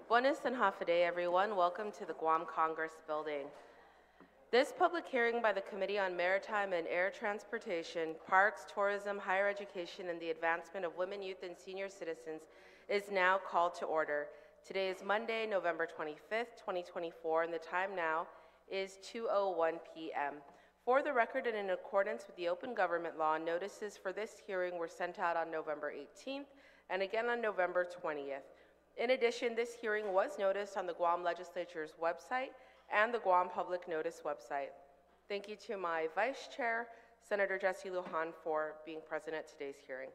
Buenos and half a day, everyone. Welcome to the Guam Congress Building. This public hearing by the Committee on Maritime and Air Transportation, Parks, Tourism, Higher Education, and the Advancement of Women, Youth, and Senior Citizens is now called to order. Today is Monday, November 25th, 2024, and the time now is 2:01 p.m. For the record and in accordance with the Open Government Law, notices for this hearing were sent out on November 18th and again on November 20th. In addition, this hearing was noticed on the Guam Legislature's website and the Guam Public Notice website. Thank you to my Vice Chair, Senator Jesse Lujan, for being present at today's hearing.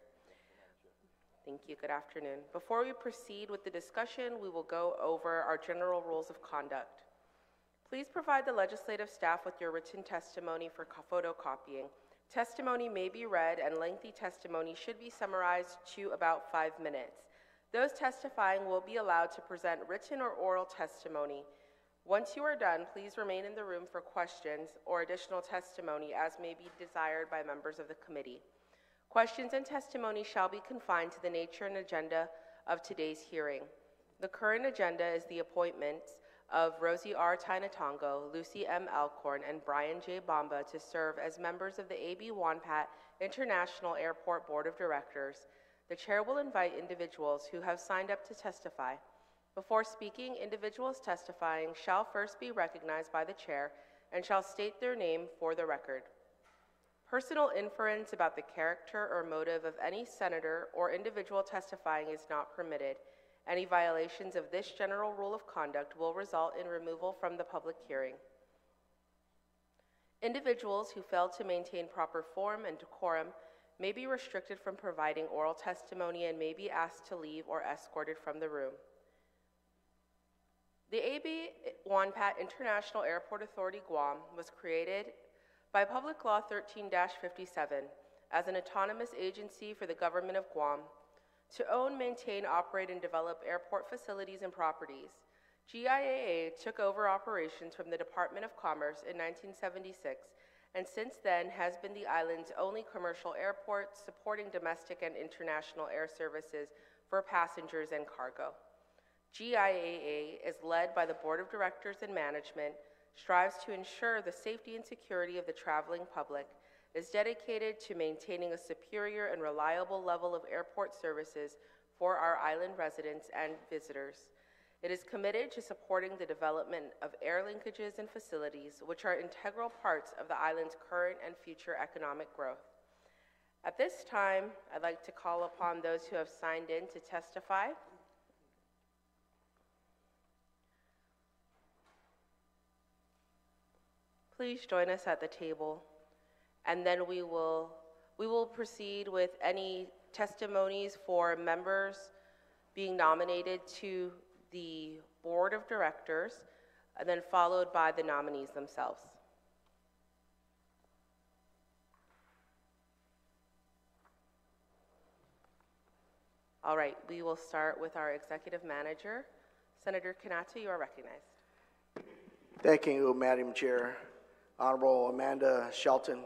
Thank you. Good afternoon. Before we proceed with the discussion, we will go over our general rules of conduct. Please provide the legislative staff with your written testimony for photocopying. Testimony may be read, and lengthy testimony should be summarized to about 5 minutes. Those testifying will be allowed to present written or oral testimony. Once you are done, please remain in the room for questions or additional testimony as may be desired by members of the committee. Questions and testimony shall be confined to the nature and agenda of today's hearing. The current agenda is the appointments of Rosie R. Tainatongo, Lucy M. Alcorn, and Brian J. Bamba to serve as members of the A.B. Wanpat International Airport Board of Directors. The chair will invite individuals who have signed up to testify. Before speaking, individuals testifying shall first be recognized by the chair and shall state their name for the record. Personal inference about the character or motive of any senator or individual testifying is not permitted. Any violations of this general rule of conduct will result in removal from the public hearing. Individuals who fail to maintain proper form and decorum may be restricted from providing oral testimony and may be asked to leave or escorted from the room. The A.B. Wanpat International Airport Authority, Guam, was created by Public Law 13-57 as an autonomous agency for the government of Guam to own, maintain, operate, and develop airport facilities and properties. GIAA took over operations from the Department of Commerce in 1976 and since then has been the island's only commercial airport supporting domestic and international air services for passengers and cargo. GIAA is led by the Board of Directors and Management, strives to ensure the safety and security of the traveling public, is dedicated to maintaining a superior and reliable level of airport services for our island residents and visitors. It is committed to supporting the development of air linkages and facilities, which are integral parts of the island's current and future economic growth. At this time, I'd like to call upon those who have signed in to testify. Please join us at the table, and then we will proceed with any testimonies for members being nominated to the Board of Directors, and then followed by the nominees themselves. All right, we will start with our Executive Manager. Senator Kanata, you are recognized. Thank you, Madam Chair. Honorable Amanda Shelton,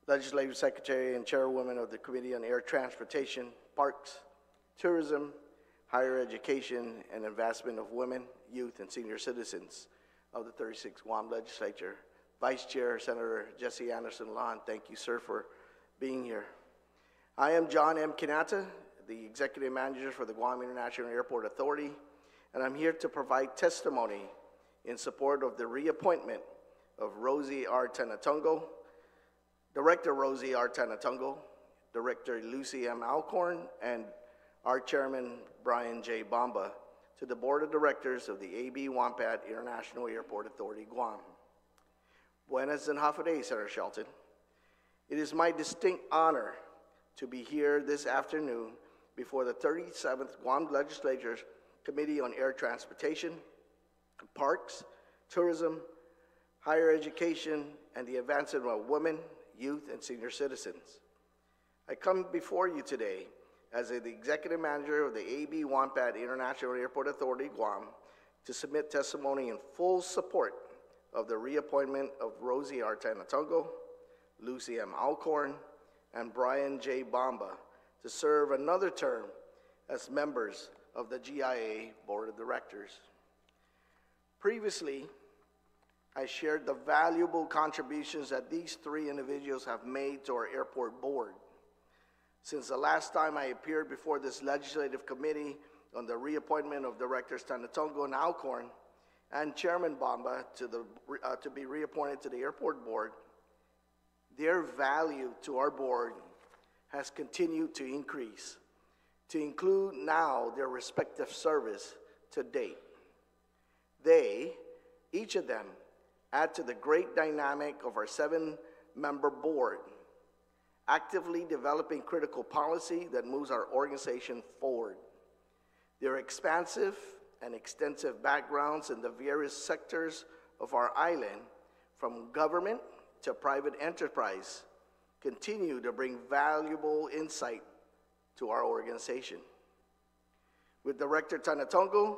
Legislative Secretary and Chairwoman of the Committee on Air Transportation, Parks, Tourism, Higher Education, and Advancement of Women, Youth, and Senior Citizens of the 36th Guam Legislature. Vice Chair, Senator Jesse Anderson Lon, thank you, sir, for being here. I am John M. Kanata, the Executive Manager for the Guam International Airport Authority, and I'm here to provide testimony in support of the reappointment of Rosie R. Tainatongo, Director Rosie R. Tainatongo, Director Lucy M. Alcorn, and our Chairman Brian J. Bamba to the Board of Directors of the A.B. Wanpat International Airport Authority, Guam. Buenas and half a day, Senator Shelton. It is my distinct honor to be here this afternoon before the 37th Guam Legislature's Committee on Air Transportation, Parks, Tourism, Higher Education, and the Advancement of Women, Youth, and Senior Citizens. I come before you today as the Executive Manager of the A.B. Wanpat International Airport Authority, Guam, to submit testimony in full support of the reappointment of Rosie R. Tainatongo, Lucy M. Alcorn, and Brian J. Bamba to serve another term as members of the GIA Board of Directors. Previously, I shared the valuable contributions that these three individuals have made to our airport board. Since the last time I appeared before this legislative committee on the reappointment of Directors Tainatongo and Alcorn and Chairman Bamba to be reappointed to the airport board, their value to our board has continued to increase, to include now their respective service to date. They, each of them, add to the great dynamic of our 7-member board, actively developing critical policy that moves our organization forward. Their expansive and extensive backgrounds in the various sectors of our island, from government to private enterprise, continue to bring valuable insight to our organization. With Director Tainatongo,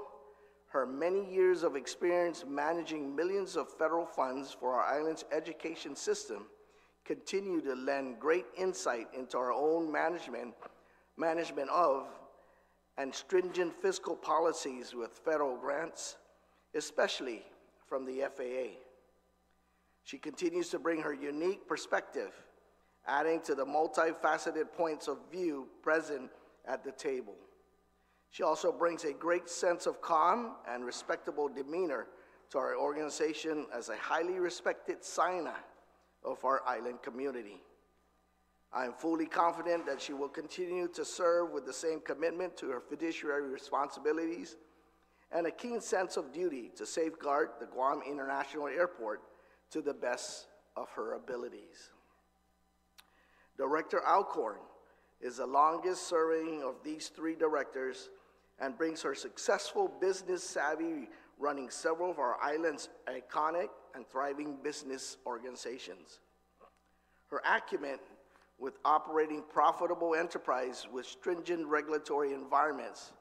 her many years of experience managing millions of federal funds for our island's education system continue to lend great insight into our own management of and stringent fiscal policies with federal grants, especially from the FAA. She continues to bring her unique perspective, adding to the multifaceted points of view present at the table. She also brings a great sense of calm and respectable demeanor to our organization as a highly respected signer of our island community. I am fully confident that she will continue to serve with the same commitment to her fiduciary responsibilities and a keen sense of duty to safeguard the Guam International Airport to the best of her abilities. Director Alcorn is the longest serving of these three directors and brings her successful business savvy running several of our island's iconic and thriving business organizations. Her acumen with operating profitable enterprise with stringent regulatory environments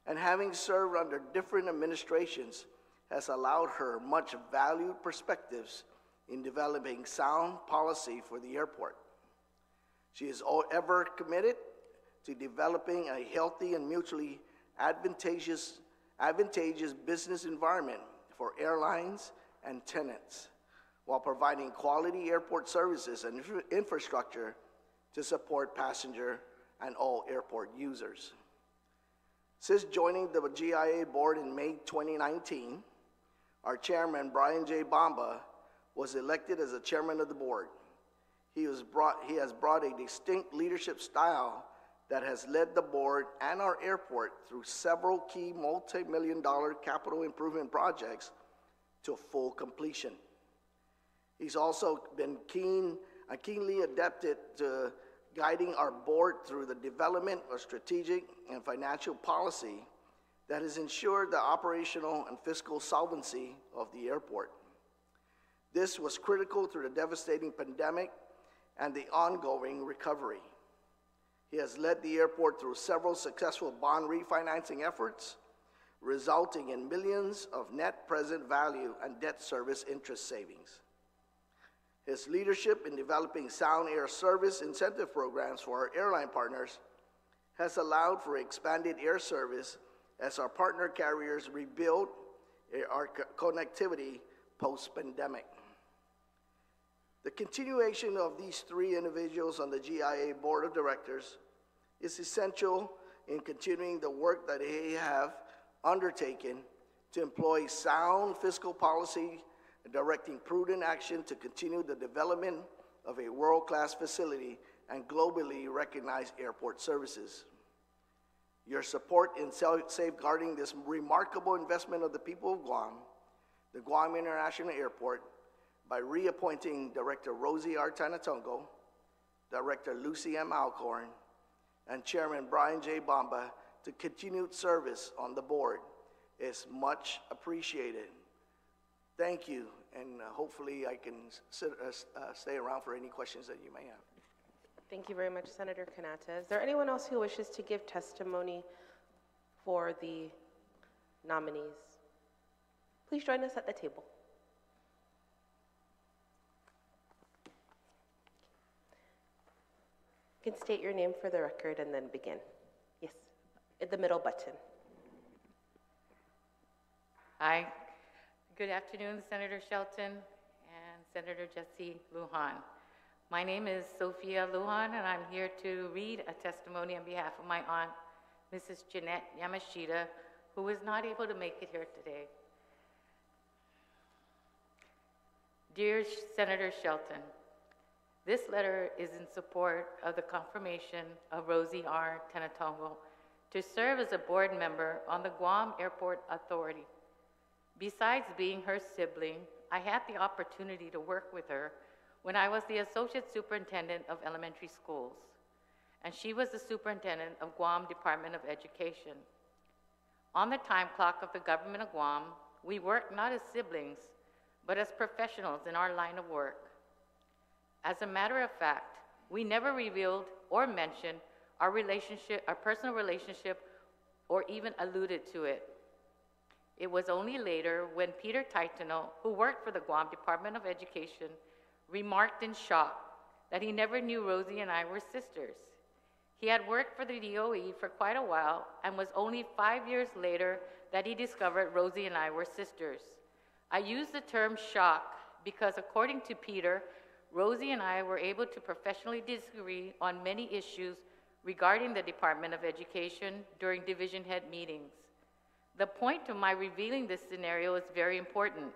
and having served under different administrations has allowed her much valued perspectives in developing sound policy for the airport. She is ever committed to developing a healthy and mutually advantageous business environment for airlines and tenants, while providing quality airport services and infrastructure to support passenger and all airport users. Since joining the GIA board in May 2019, our chairman, Brian J. Bamba, was elected as the chairman of the board. He has brought a distinct leadership style that has led the board and our airport through several key multi-million-dollar capital improvement projects to full completion. He's also been keenly adapted to guiding our board through the development of strategic and financial policy that has ensured the operational and fiscal solvency of the airport. This was critical through the devastating pandemic and the ongoing recovery. He has led the airport through several successful bond refinancing efforts, resulting in millions of net present value and debt service interest savings. His leadership in developing sound air service incentive programs for our airline partners has allowed for expanded air service as our partner carriers rebuild our connectivity post-pandemic. The continuation of these three individuals on the GIA Board of Directors is essential in continuing the work that they have undertaken to employ sound fiscal policy, directing prudent action to continue the development of a world-class facility and globally recognized airport services. Your support in safeguarding this remarkable investment of the people of Guam, the Guam International Airport, by reappointing Director Rosie R. Tainatongo, Director Lucy M. Alcorn, and Chairman Brian J. Bamba to continued service on the board is much appreciated. Thank you, and hopefully I can stay around for any questions that you may have. Thank you very much, Senator Kanata. Is there anyone else who wishes to give testimony for the nominees? Please join us at the table. You can state your name for the record and then begin. Yes, the middle button. Hi. Good afternoon, Senator Shelton and Senator Jesse Lujan. My name is Sophia Lujan, and I'm here to read a testimony on behalf of my aunt, Mrs. Jeanette Yamashita, who is not able to make it here today. Dear Senator Shelton, this letter is in support of the confirmation of Rosie R. Tainatongo to serve as a board member on the Guam Airport Authority. Besides being her sibling, I had the opportunity to work with her when I was the Associate Superintendent of Elementary Schools, and she was the Superintendent of Guam Department of Education. On the time clock of the government of Guam, we worked not as siblings, but as professionals in our line of work. As a matter of fact, we never revealed or mentioned our relationship, our personal relationship, or even alluded to it. It was only later when Peter Tainatongo, who worked for the Guam Department of Education, remarked in shock that he never knew Rosie and I were sisters. He had worked for the DOE for quite a while, and was only 5 years later that he discovered Rosie and I were sisters. I use the term shock because, according to Peter, Rosie and I were able to professionally disagree on many issues regarding the Department of Education during division head meetings. The point of my revealing this scenario is very important.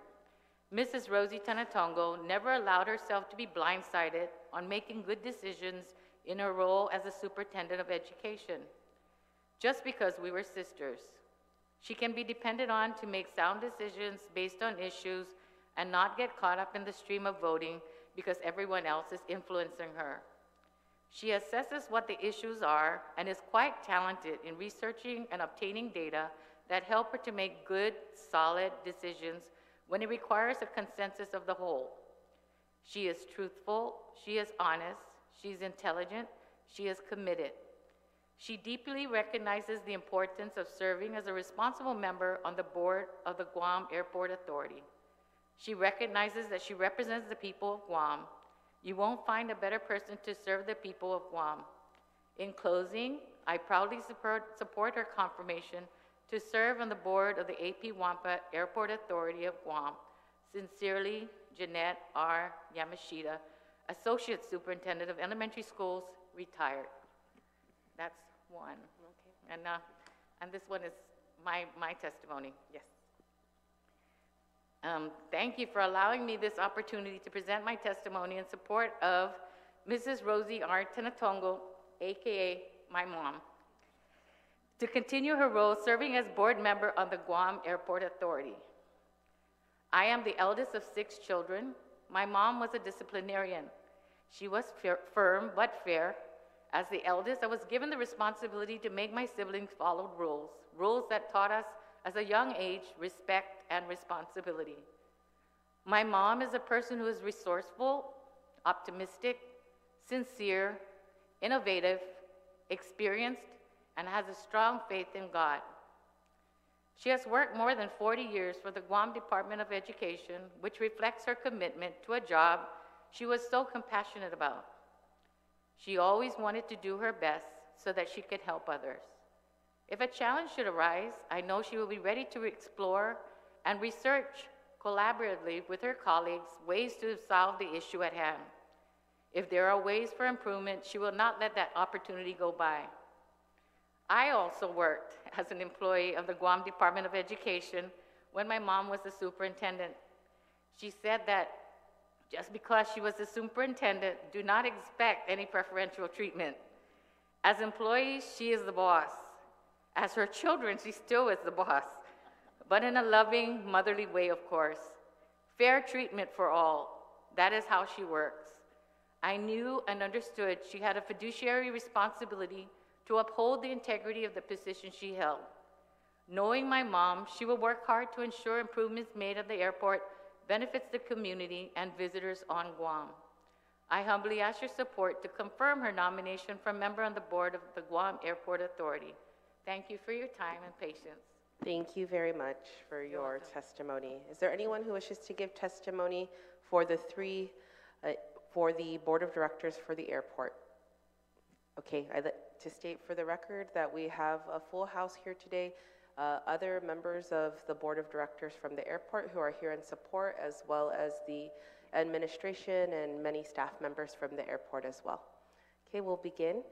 Mrs. Rosie Tainatongo never allowed herself to be blindsided on making good decisions in her role as a superintendent of education. Just because we were sisters, she can be depended on to make sound decisions based on issues and not get caught up in the stream of voting because everyone else is influencing her. She assesses what the issues are and is quite talented in researching and obtaining data that help her to make good, solid decisions when it requires a consensus of the whole. She is truthful, she is honest, she's intelligent, she is committed. She deeply recognizes the importance of serving as a responsible member on the board of the Guam Airport Authority. She recognizes that she represents the people of Guam. You won't find a better person to serve the people of Guam. In closing, I proudly support her confirmation to serve on the board of the AP Wampa Airport Authority of Guam. Sincerely, Jeanette R. Yamashita, Associate Superintendent of Elementary Schools, retired. That's one. Okay. And this one is my testimony. Yes. Thank you for allowing me this opportunity to present my testimony in support of Mrs. Rosie R. Tainatongo, AKA my mom, to continue her role serving as board member on the Guam Airport Authority. I am the eldest of 6 children. My mom was a disciplinarian. She was firm but fair. As the eldest, I was given the responsibility to make my siblings follow rules that taught us as a young age respect and responsibility. My mom is a person who is resourceful, optimistic, sincere, innovative, experienced, and has a strong faith in God. She has worked more than 40 years for the Guam Department of Education, which reflects her commitment to a job she was so compassionate about. She always wanted to do her best so that she could help others. If a challenge should arise, I know she will be ready to explore and research collaboratively with her colleagues ways to solve the issue at hand. If there are ways for improvement, she will not let that opportunity go by. I also worked as an employee of the Guam Department of Education when my mom was the superintendent. She said that just because she was the superintendent, do not expect any preferential treatment. As employees, she is the boss. As her children, she still is the boss, but in a loving, motherly way, of course. Fair treatment for all. That is how she works. I knew and understood she had a fiduciary responsibility to uphold the integrity of the position she held. Knowing my mom, she will work hard to ensure improvements made at the airport benefits the community and visitors on Guam. I humbly ask your support to confirm her nomination for member on the board of the Guam Airport Authority. Thank you for your time and patience. Thank you very much for your testimony. Is there anyone who wishes to give testimony for the for the Board of Directors for the airport? Okay, I'd like to state for the record that we have a full house here today. other members of the board of directors from the airport who are here in support, as well as the administration and many staff members from the airport as well. Okay, we'll begin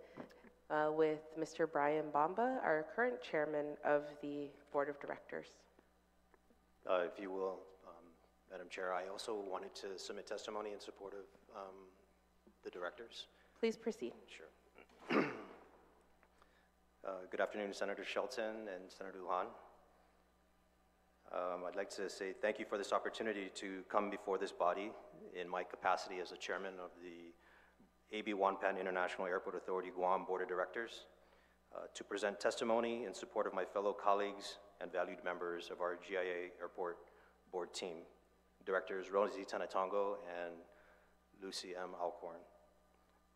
with Mr. Brian Bamba, our current chairman of the board of directors. If you will, Madam Chair, I also wanted to submit testimony in support of the directors. Please proceed. Sure. Good afternoon, Senator Shelton and Senator Lujan. I'd like to say thank you for this opportunity to come before this body in my capacity as the chairman of the AB Wanpan International Airport Authority Guam Board of Directors to present testimony in support of my fellow colleagues and valued members of our GIA Airport Board team, Directors Rosie Tainatongo and Lucy M. Alcorn.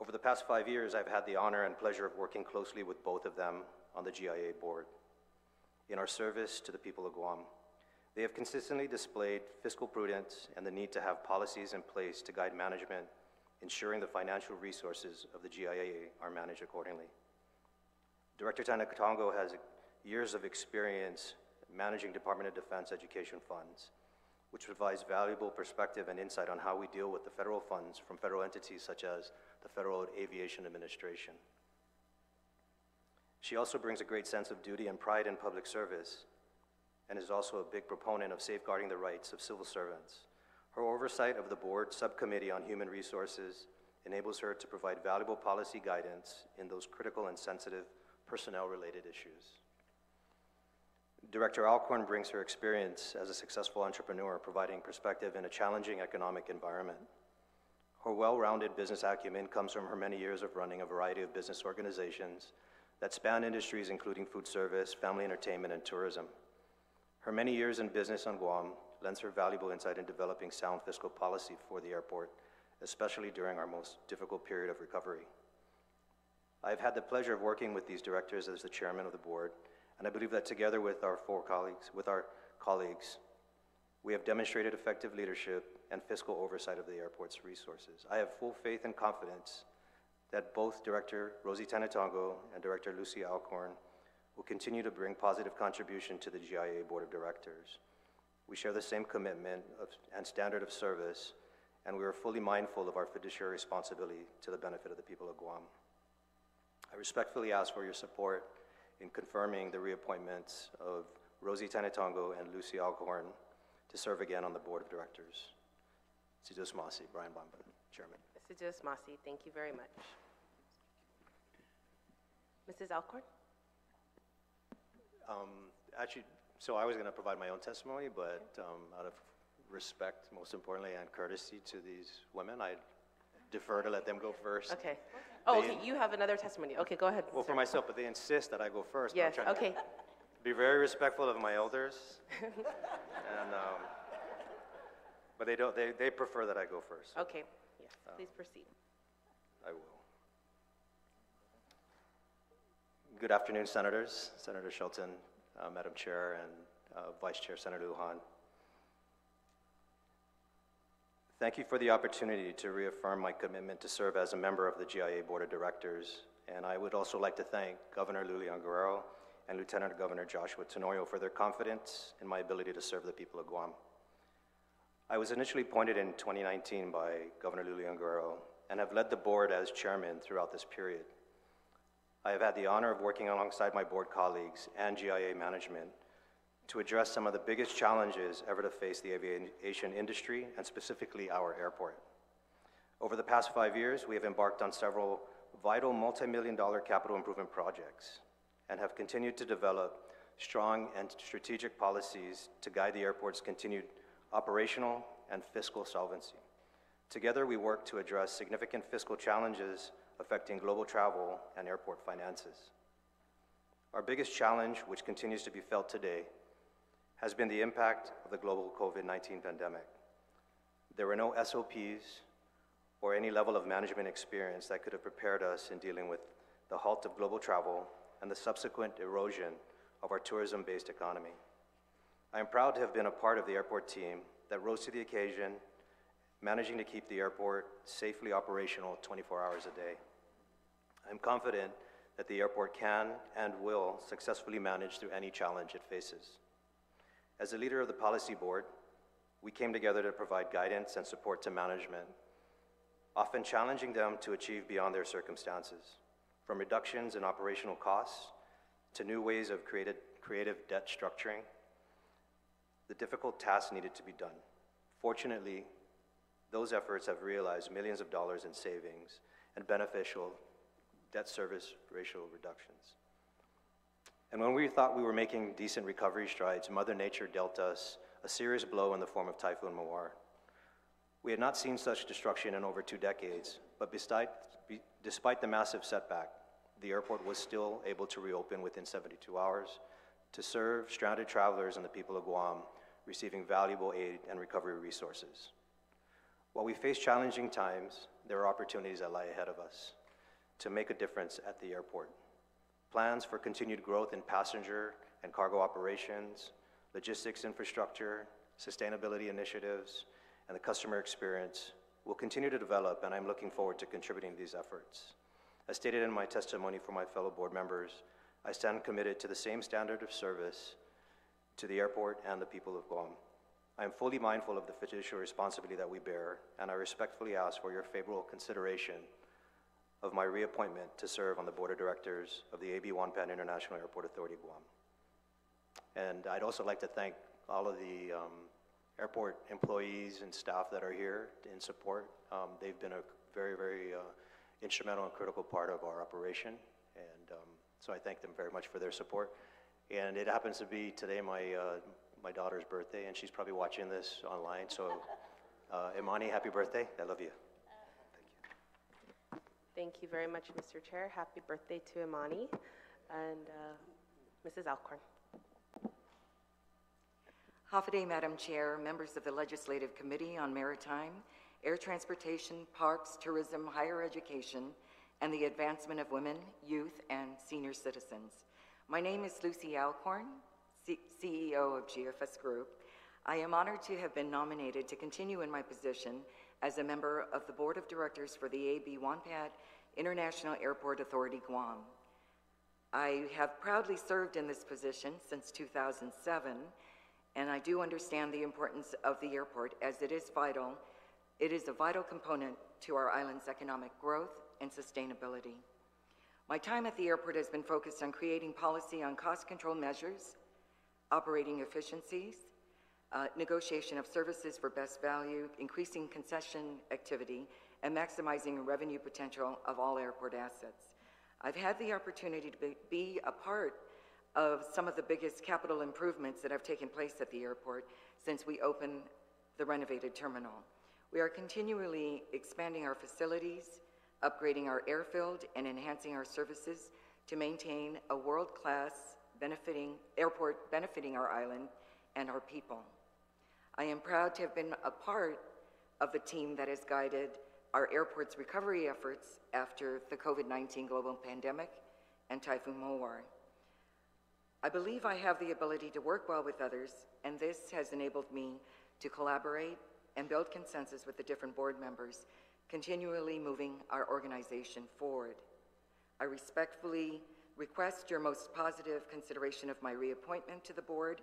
Over the past 5 years, I've had the honor and pleasure of working closely with both of them on the GIA board in our service to the people of Guam. They have consistently displayed fiscal prudence and the need to have policies in place to guide management, ensuring the financial resources of the GIA are managed accordingly. Director Tainatongo has years of experience managing Department of Defense education funds, which provides valuable perspective and insight on how we deal with the federal funds from federal entities such as the Federal Aviation Administration. She also brings a great sense of duty and pride in public service and is also a big proponent of safeguarding the rights of civil servants. Her oversight of the board subcommittee on human resources enables her to provide valuable policy guidance in those critical and sensitive personnel-related issues. Director Alcorn brings her experience as a successful entrepreneur, providing perspective in a challenging economic environment. Her well-rounded business acumen comes from her many years of running a variety of business organizations that span industries including food service, family entertainment, and tourism. Her many years in business on Guam lends her valuable insight in developing sound fiscal policy for the airport, especially during our most difficult period of recovery. I've had the pleasure of working with these directors as the chairman of the board, and I believe that together with our colleagues, we have demonstrated effective leadership and fiscal oversight of the airport's resources. I have full faith and confidence that both Director Rosie Tainatongo and Director Lucy Alcorn will continue to bring positive contribution to the GIA Board of Directors. We share the same commitment and standard of service, and we are fully mindful of our fiduciary responsibility to the benefit of the people of Guam. I respectfully ask for your support in confirming the reappointments of Rosie Tainatongo and Lucy Alcorn to serve again on the Board of Directors. Sijus Masi, Brian Bamba, Chairman. Sijus Masi, thank you very much. Mrs. Alcorn? Actually, so I was going to provide my own testimony, but out of respect, most importantly, and courtesy to these women, I defer to let them go first. Okay. Oh, okay, you have another testimony. Okay, go ahead. Well, sir. for myself, but they insist that I go first. Yes, I'm trying okay. to be very respectful of my elders, and but they prefer that I go first. Okay, yes, please proceed. I will. Good afternoon, Senators, Senator Shelton, Madam Chair, and Vice Chair Senator Lujan. Thank you for the opportunity to reaffirm my commitment to serve as a member of the GIA Board of Directors, and I would also like to thank Governor Lilian Guerrero and Lieutenant Governor Joshua Tenorio for their confidence in my ability to serve the people of Guam. I was initially appointed in 2019 by Governor Lilian Guerrero and have led the board as chairman throughout this period. I have had the honor of working alongside my board colleagues and GIA management to address some of the biggest challenges ever to face the aviation industry, and specifically our airport. Over the past 5 years, we have embarked on several vital multi-million-dollar capital improvement projects and have continued to develop strong and strategic policies to guide the airport's continued operational and fiscal solvency. Together, we work to address significant fiscal challenges affecting global travel and airport finances. Our biggest challenge, which continues to be felt today, has been the impact of the global COVID-19 pandemic. There were no SOPs or any level of management experience that could have prepared us in dealing with the halt of global travel and the subsequent erosion of our tourism-based economy. I am proud to have been a part of the airport team that rose to the occasion, managing to keep the airport safely operational 24 hours a day. I'm confident that the airport can and will successfully manage through any challenge it faces. As a leader of the policy board, we came together to provide guidance and support to management, often challenging them to achieve beyond their circumstances, from reductions in operational costs to new ways of creative debt structuring. The difficult tasks needed to be done. Fortunately, those efforts have realized millions of dollars in savings and beneficial debt service ratio reductions. And when we thought we were making decent recovery strides, Mother Nature dealt us a serious blow in the form of Typhoon Mawar. We had not seen such destruction in over 2 decades, but despite the massive setback, the airport was still able to reopen within 72 hours to serve stranded travelers and the people of Guam, receiving valuable aid and recovery resources. While we face challenging times, there are opportunities that lie ahead of us to make a difference at the airport. Plans for continued growth in passenger and cargo operations, logistics infrastructure, sustainability initiatives, and the customer experience will continue to develop, and I'm looking forward to contributing to these efforts. As stated in my testimony for my fellow board members, I stand committed to the same standard of service to the airport and the people of Guam. I am fully mindful of the fiduciary responsibility that we bear, and I respectfully ask for your favorable consideration of my reappointment to serve on the board of directors of the AB Wonpan International Airport Authority, Guam. And I'd also like to thank all of the airport employees and staff that are here in support. They've been a very, very instrumental and critical part of our operation, and so I thank them very much for their support. And it happens to be today my daughter's birthday, and she's probably watching this online, so Imani, happy birthday. I love you. Thank you very much, Mr. Chair. Happy birthday to Imani and Mrs. Alcorn. Hafaday, Madam Chair, members of the Legislative Committee on Maritime, Air Transportation, Parks, Tourism, Higher Education, and the Advancement of Women, Youth, and Senior Citizens. My name is Lucy Alcorn, CEO of GFS Group. I am honored to have been nominated to continue in my position as a member of the Board of Directors for the AB Wonpan International Airport Authority, Guam. I have proudly served in this position since 2007, and I do understand the importance of the airport as it is vital. It is a vital component to our island's economic growth and sustainability. My time at the airport has been focused on creating policy on cost control measures, operating efficiencies, negotiation of services for best value, increasing concession activity, and maximizing revenue potential of all airport assets. I've had the opportunity to be a part of some of the biggest capital improvements that have taken place at the airport since we opened the renovated terminal. We are continually expanding our facilities, upgrading our airfield, and enhancing our services to maintain a world-class airport benefiting our island and our people. I am proud to have been a part of the team that has guided our airport's recovery efforts after the COVID-19 global pandemic and Typhoon Mawar. I believe I have the ability to work well with others, and this has enabled me to collaborate and build consensus with the different board members, continually moving our organization forward. I respectfully request your most positive consideration of my reappointment to the Board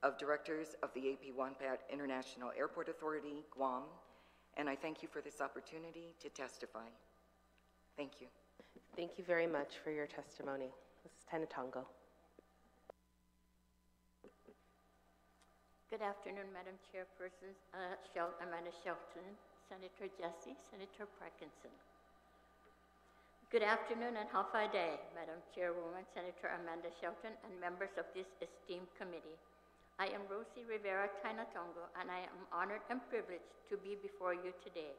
of Directors of the AP Wonpan International Airport Authority, Guam, and I thank you for this opportunity to testify. Thank you. Thank you very much for your testimony. Mrs. Tainatongo. Good afternoon, Madam Chairperson, Amanda Shelton, Senator Jesse, Senator Parkinson. Good afternoon and Hafa Day, Madam Chairwoman, Senator Amanda Shelton, and members of this esteemed committee. I am Rosie Rivera Tainatongo, and I am honored and privileged to be before you today.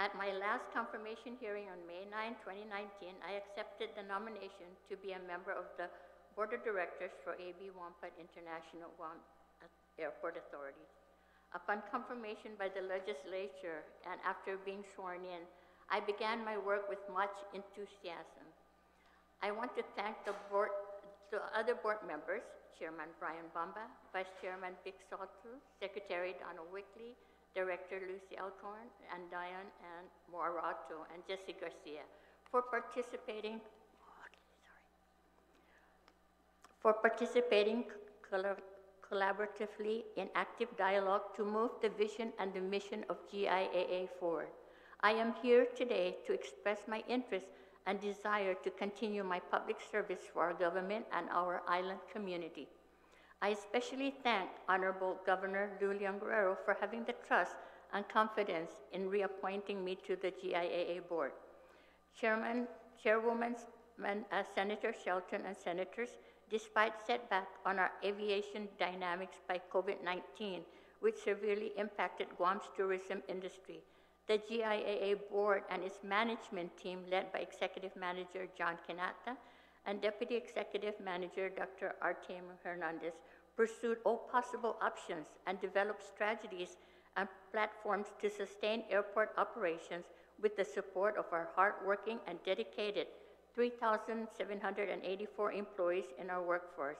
At my last confirmation hearing on May 9, 2019, I accepted the nomination to be a member of the Board of Directors for AB Wonpan International Guam Airport Authority. Upon confirmation by the legislature and after being sworn in, I began my work with much enthusiasm. I want to thank the other board members, Chairman Brian Bamba, Vice Chairman Vic Saltu, Secretary Donald Wickley, Director Lucy Alcorn, and Diane and Morato, and Jesse Garcia for participating for participating collaboratively in active dialogue to move the vision and the mission of GIAA forward. I am here today to express my interest and desire to continue my public service for our government and our island community. I especially thank Honorable Governor Lulian Guerrero for having the trust and confidence in reappointing me to the GIAA board. Chairwoman, Senator Shelton, and Senators, despite setback on our aviation dynamics by COVID-19, which severely impacted Guam's tourism industry, the GIAA board and its management team, led by Executive Manager John Canata and Deputy Executive Manager Dr. Artemio Hernandez, pursued all possible options and developed strategies and platforms to sustain airport operations with the support of our hardworking and dedicated 3,784 employees in our workforce.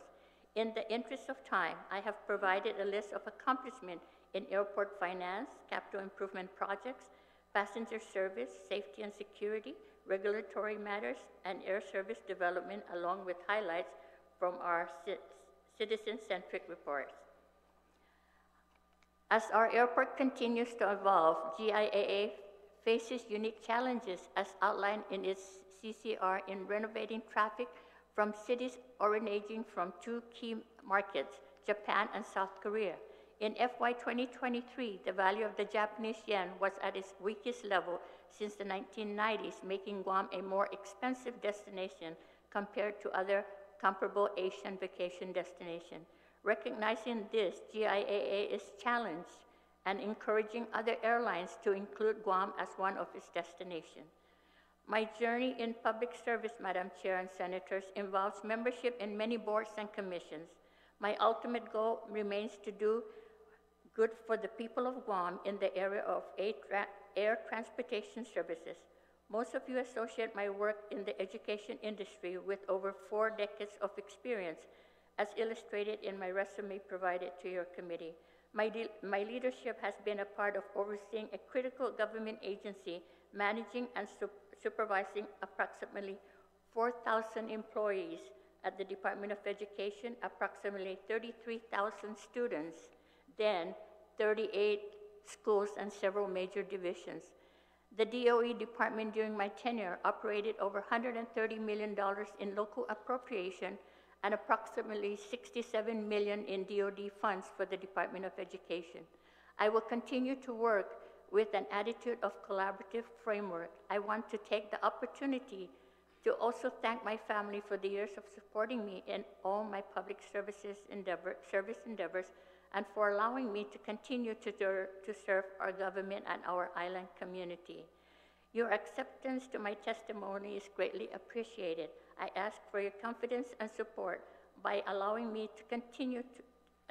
In the interest of time, I have provided a list of accomplishments in airport finance, capital improvement projects, passenger service, safety and security, regulatory matters, and air service development, along with highlights from our citizen-centric reports. As our airport continues to evolve, GIAA faces unique challenges as outlined in its CCR in renovating traffic from cities originating from two key markets, Japan and South Korea. In FY 2023, the value of the Japanese yen was at its weakest level since the 1990s, making Guam a more expensive destination compared to other comparable Asian vacation destinations. Recognizing this, GIAA is challenged and encouraging other airlines to include Guam as one of its destinations. My journey in public service, Madam Chair and Senators, involves membership in many boards and commissions. My ultimate goal remains to do good for the people of Guam in the area of air transportation services. Most of you associate my work in the education industry with over 4 decades of experience, as illustrated in my resume provided to your committee. My leadership has been a part of overseeing a critical government agency, managing and supervising approximately 4,000 employees at the Department of Education, approximately 33,000 students, then 38 schools and several major divisions. The DOE department during my tenure operated over $130 million in local appropriation and approximately $67 million in DOD funds for the Department of Education. I will continue to work with an attitude of collaborative framework. I want to take the opportunity to also thank my family for the years of supporting me in all my public service endeavors, and for allowing me to continue to serve our government and our island community. Your acceptance to my testimony is greatly appreciated. I ask for your confidence and support by allowing me to continue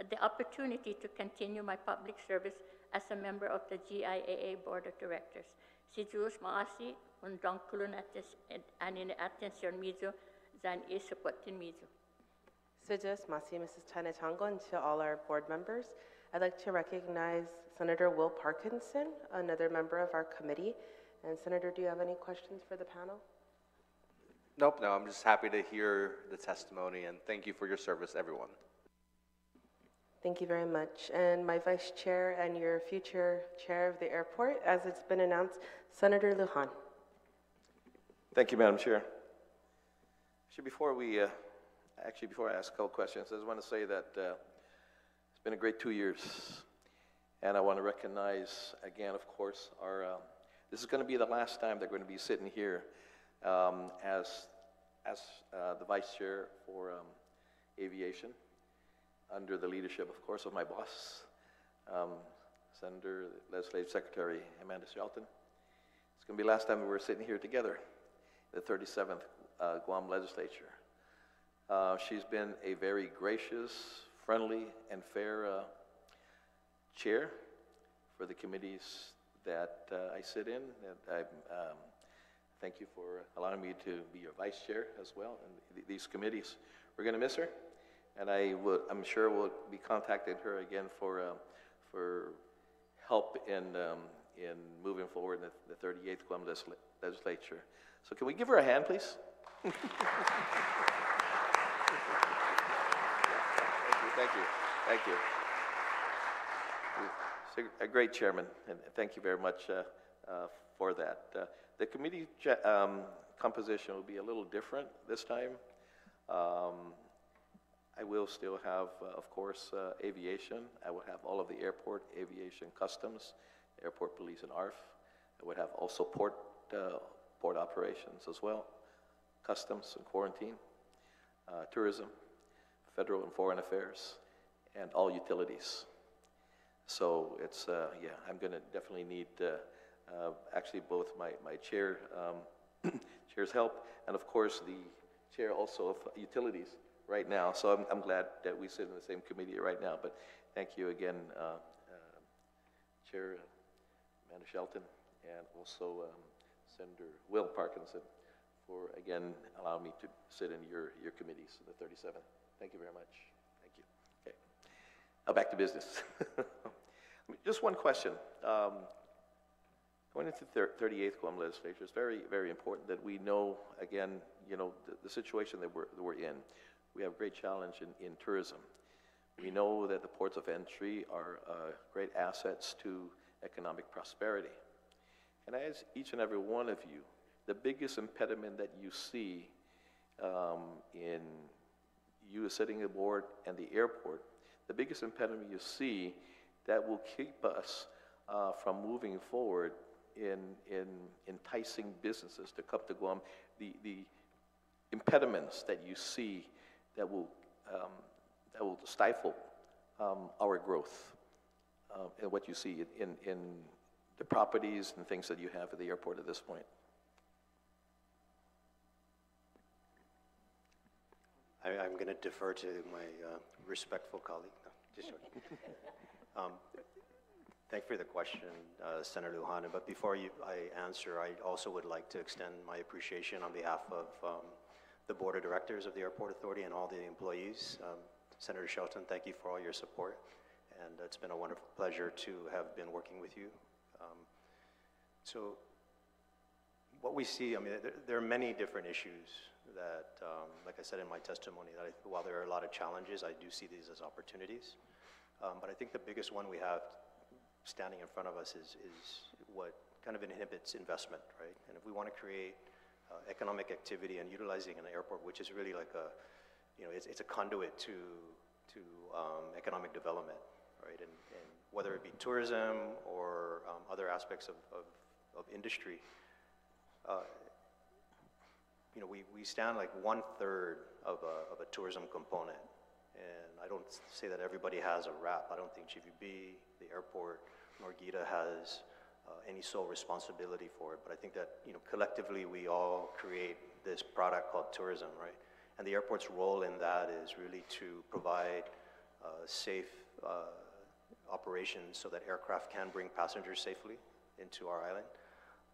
the opportunity to continue my public service as a member of the GIAA Board of Directors. Si Jules Maasi, undang kulunatis anin attention mizo, zan isupotin mizo. Sijus, Masi, Mrs. Tainatongo, and to all our board members, I'd like to recognize Senator Will Parkinson, another member of our committee. And Senator, do you have any questions for the panel? Nope, no, I'm just happy to hear the testimony, and thank you for your service, everyone. Thank you very much. And my vice chair and your future chair of the airport, as it's been announced, Senator Lujan. Thank you, Madam Chair. Before I ask a couple questions, I just want to say that it's been a great 2 years, and I want to recognize again, of course, this is going to be the last time they're going to be sitting here as the vice chair for aviation, under the leadership, of course, of my boss, Senator Legislative Secretary Amanda Shelton. It's going to be the last time we're sitting here together, the 37th Guam Legislature. She's been a very gracious, friendly, and fair chair for the committees that I sit in. And I thank you for allowing me to be your vice chair as well in these committees. We're going to miss her, and I'm sure we'll be contacting her again for help in moving forward in the 38th Guam Legislature. So can we give her a hand, please? Thank you. You're a great chairman, and thank you very much for that. The committee composition will be a little different this time. I will still have, of course, aviation. I will have all of the airport, aviation, customs, airport police, and ARF. I would have also port operations as well, customs and quarantine, tourism, federal and foreign affairs, and all utilities. So it's, yeah, I'm going to definitely need actually both my chair, chair's help, and of course the chair also of utilities right now. So I'm glad that we sit in the same committee right now. But thank you again, Chair Amanda Shelton, and also Senator Will Parkinson for, again, allowing me to sit in your committees, the 37th. Thank you very much. Thank you. Okay. Now back to business. Just one question. Going into the 38th Guam legislature, it's very, very important that we know, again, you know, the situation that we're in. We have a great challenge in tourism. We know that the ports of entry are great assets to economic prosperity. And as each and every one of you, the biggest impediment that you see in you sitting aboard and the airport, the biggest impediment you see that will keep us from moving forward in enticing businesses to come to Guam, the impediments that you see that will stifle our growth, and what you see in the properties and things that you have at the airport at this point. I'm going to defer to my respectful colleague. No, just joking. Thank you for the question, Senator Lujan. But before I answer, I also would like to extend my appreciation on behalf of the Board of Directors of the Airport Authority and all the employees. Senator Shelton, thank you for all your support. And it's been a wonderful pleasure to have been working with you. So what we see, I mean, there are many different issues that, like I said in my testimony, that while there are a lot of challenges, I do see these as opportunities. But I think the biggest one we have standing in front of us is what kind of inhibits investment, right? And if we want to create economic activity and utilizing an airport, which is really like a, you know, it's a conduit to economic development, right? And whether it be tourism or other aspects of industry, you know, we stand like 1/3 of a tourism component. And I don't say that everybody has a rap. I don't think GVB, the airport, nor GITA has any sole responsibility for it. But I think that, you know, collectively we all create this product called tourism, right? And the airport's role in that is really to provide safe operations so that aircraft can bring passengers safely into our island.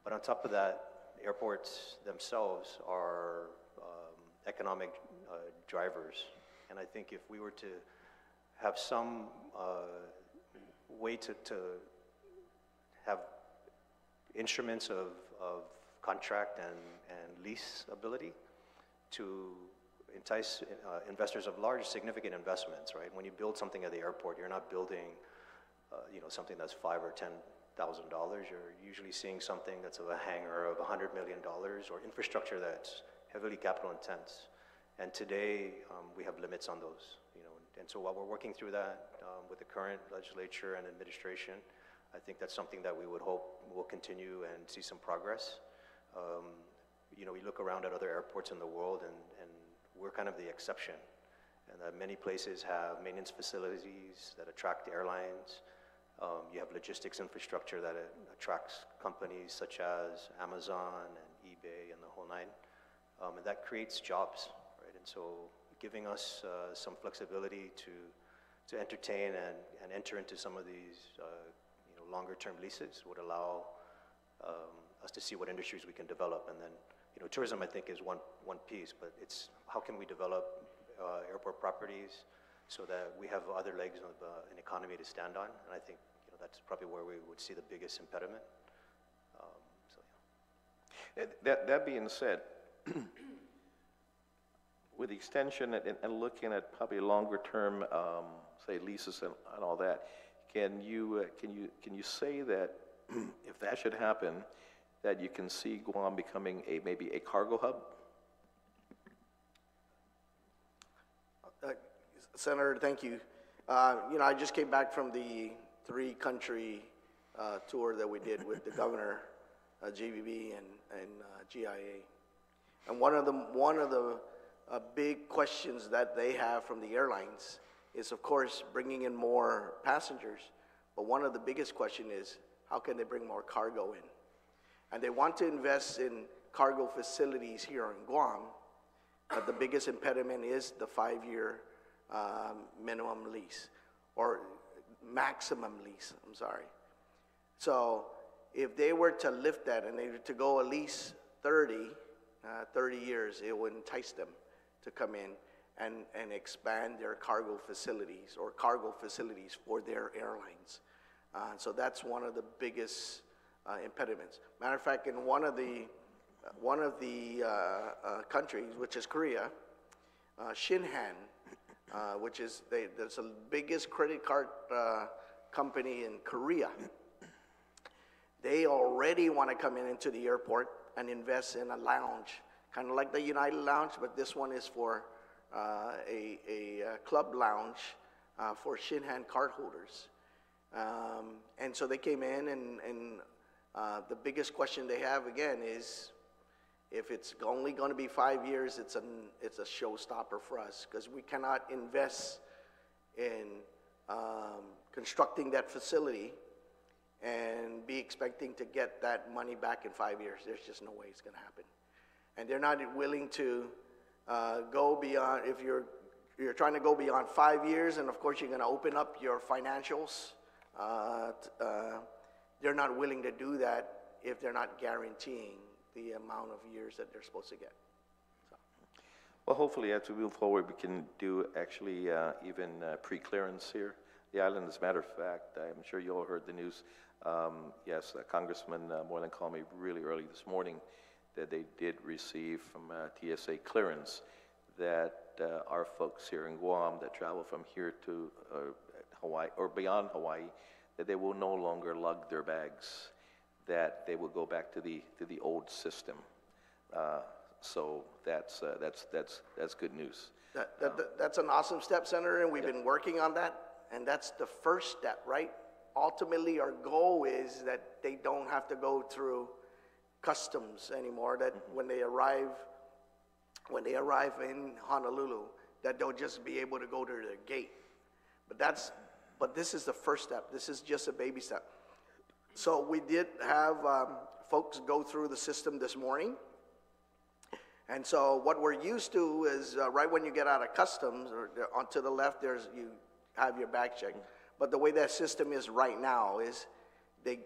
But on top of that, airports themselves are economic drivers. And I think if we were to have some way to have instruments of contract and lease ability to entice investors of large, significant investments, right? When you build something at the airport, you're not building, you know, something that's $5,000 or $10,000. You're usually seeing something that's of a hangar of $100 million or infrastructure that's heavily capital intense. And today, we have limits on those, you know. And so while we're working through that with the current legislature and administration, I think that's something that we would hope will continue and see some progress. You know, we look around at other airports in the world, and we're kind of the exception. And that many places have maintenance facilities that attract airlines. You have logistics infrastructure that attracts companies such as Amazon and eBay and the whole nine. And that creates jobs. And so giving us some flexibility to entertain and enter into some of these you know, longer-term leases would allow us to see what industries we can develop. And then, you know, tourism, I think, is one piece, but it's how can we develop airport properties so that we have other legs of an economy to stand on. And I think, you know, that's probably where we would see the biggest impediment. So, yeah. That being said, with the extension and looking at probably longer term, say leases and all that, can you say that if that should happen, that you can see Guam becoming maybe a cargo hub? Senator, thank you. I just came back from the 3-country tour that we did with the governor, GVB and GIA. And one of the big questions that they have from the airlines is, of course, bringing in more passengers. But one of the biggest questions is, how can they bring more cargo in? And they want to invest in cargo facilities here in Guam. But the biggest impediment is the 5-year minimum lease, or maximum lease, I'm sorry. So if they were to lift that and they were to go at least 30 years, it would entice them to come in and expand their cargo facilities or cargo facilities for their airlines. So that's one of the biggest impediments. Matter of fact, in one of the countries, which is Korea, Shinhan, which is that's the biggest credit card company in Korea. They already want to come into the airport and invest in a lounge, kind of like the United Lounge, but this one is for a club lounge for Shinhan cardholders. And so they came in, and the biggest question they have again is, if it's only going to be 5 years, it's a showstopper for us, because we cannot invest in constructing that facility and be expecting to get that money back in 5 years. There's just no way it's going to happen. And they're not willing to go beyond, if you're trying to go beyond 5 years, and of course you're going to open up your financials, they're not willing to do that if they're not guaranteeing the amount of years that they're supposed to get. So. Well, hopefully as we move forward, we can do actually even pre-clearance here. The island, as a matter of fact, I'm sure you all heard the news. Yes, Congressman Moylan called me really early this morning that they did receive from TSA clearance that our folks here in Guam that travel from here to Hawaii or beyond Hawaii, that they will no longer lug their bags, that they will go back to the old system. So that's good news. That's an awesome step, Senator, and we've been working on that, and that's the first step, right? Ultimately, our goal is that they don't have to go through customs anymore, that when they arrive in Honolulu, that they'll just be able to go to the gate. But this is the first step. This is just a baby step. So we did have folks go through the system this morning. And so what we're used to is right when you get out of customs, or to the left, you have your bag check. But the way that system is right now is they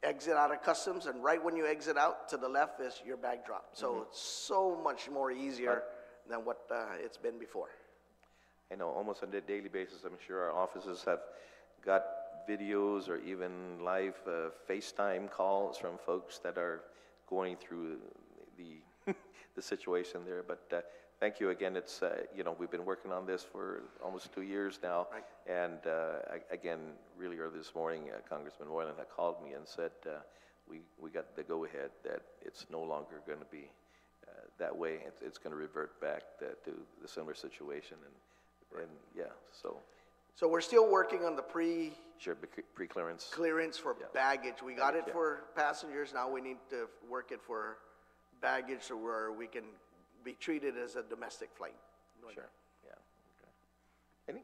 exit out of customs, and right when you exit out, to the left is your bag drop. So it's so much more easier than what it's been before. I know, almost on a daily basis, I'm sure our offices have got videos or even live FaceTime calls from folks that are going through the situation there. But thank you again. It's we've been working on this for almost 2 years now, right. And again, really early this morning, Congressman Moylan had called me and said we got the go-ahead that it's no longer going to be that way. It's going to revert back to the similar situation, and yeah, so. So we're still working on the pre-clearance. Clearance for baggage. We got it for passengers. Now we need to work it for baggage, so where we can be treated as a domestic flight. Sure. Yeah. Okay.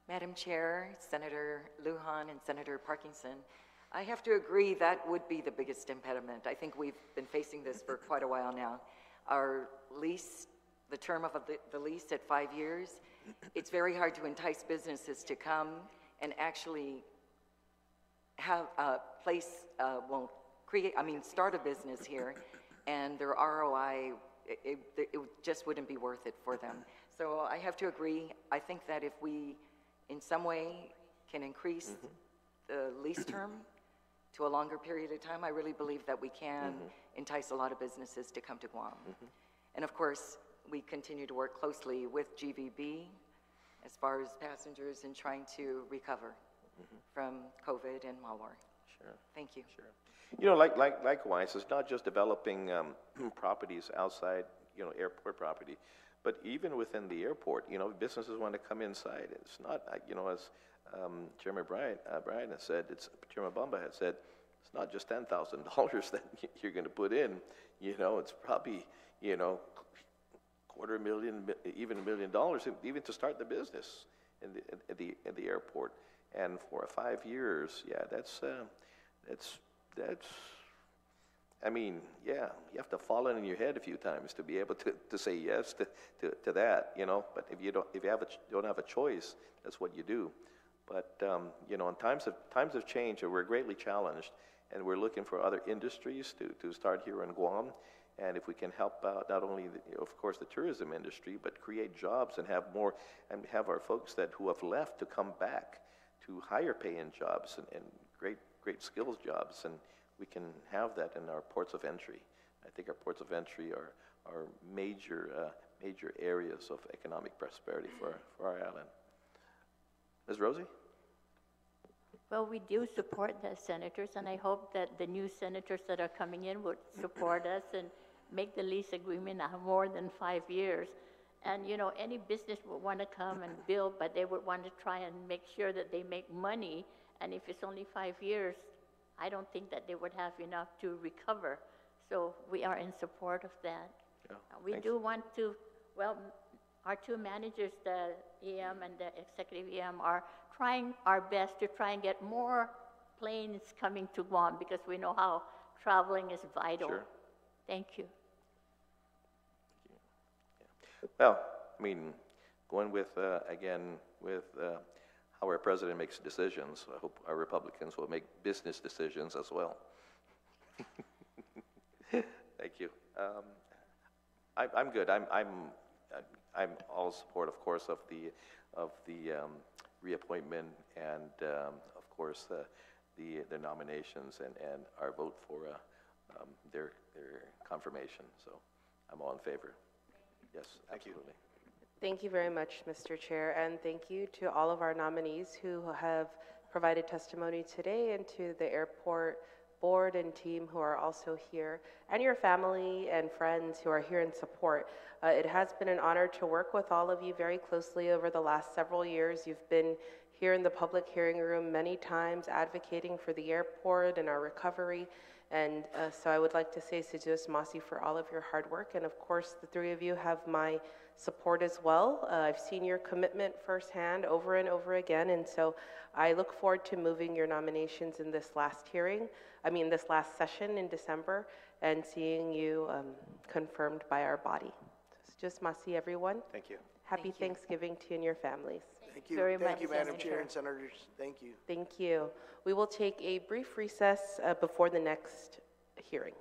Madam Chair, Senator Lujan and Senator Parkinson, I have to agree that would be the biggest impediment. I think we've been facing this for quite a while now. Our lease, the term of the lease at 5 years, it's very hard to entice businesses to come and actually have a place, start a business here, and their ROI, it just wouldn't be worth it for them. So I have to agree. I think that if we, in some way, can increase the lease term to a longer period of time, I really believe that we can entice a lot of businesses to come to Guam. And of course, we continue to work closely with GVB as far as passengers in trying to recover from COVID and malware. Sure. Thank you. Sure. You know, likewise, it's not just developing properties outside, you know, airport property, but even within the airport, you know, businesses want to come inside. It's not, you know, as Chairman Brian has said, Chairman Bamba has said, it's not just $10,000 that you're going to put in. You know, it's probably, you know, $250,000, even $1 million, even to start the business in the airport. And for 5 years, yeah, that's. I mean, yeah, you have to fall in your head a few times to be able to say yes to that, you know. But if you don't have a choice, that's what you do. But you know, in times have changed, and we're greatly challenged, and we're looking for other industries to start here in Guam. And if we can help out not only, of course, the tourism industry, but create jobs and have our folks who have left to come back to higher paying jobs and great skills jobs, and we can have that in our ports of entry. I think our ports of entry are major areas of economic prosperity for our island. Ms. Rosie? Well, we do support the senators, and I hope that the new senators that are coming in would support us and make the lease agreement more than 5 years. And, you know, any business would want to come and build, but they would want to try and make sure that they make money. And if it's only 5 years, I don't think that they would have enough to recover. So we are in support of that. Yeah, We thanks. do want to, well, our two managers, the EM and the executive EM, are trying our best to try and get more planes coming to Guam because we know how traveling is vital. Sure. Thank you. Well, I mean, going with, again, with how our president makes decisions, I hope our Republicans will make business decisions as well. Thank you. I'm good. I'm all support, of course, of the reappointment and, of course, the nominations and our vote for their confirmation. So I'm all in favor. Yes, absolutely. Thank you very much, Mr. Chair, and thank you to all of our nominees who have provided testimony today, and to the airport board and team who are also here, and your family and friends who are here in support. It has been an honor to work with all of you very closely over the last several years. You've been here in the public hearing room many times advocating for the airport and our recovery. And so I would like to say Sejus Masi for all of your hard work. And of course, the three of you have my support as well. I've seen your commitment firsthand over and over again. And so I look forward to moving your nominations in this last session in December, and seeing you confirmed by our body. So Sejus Masi, everyone. Thank you. Happy Thanksgiving to you and your families. Thank you. very Thank much, you, Madam Senator. Chair and Senators. Thank you. Thank you. We will take a brief recess before the next hearing.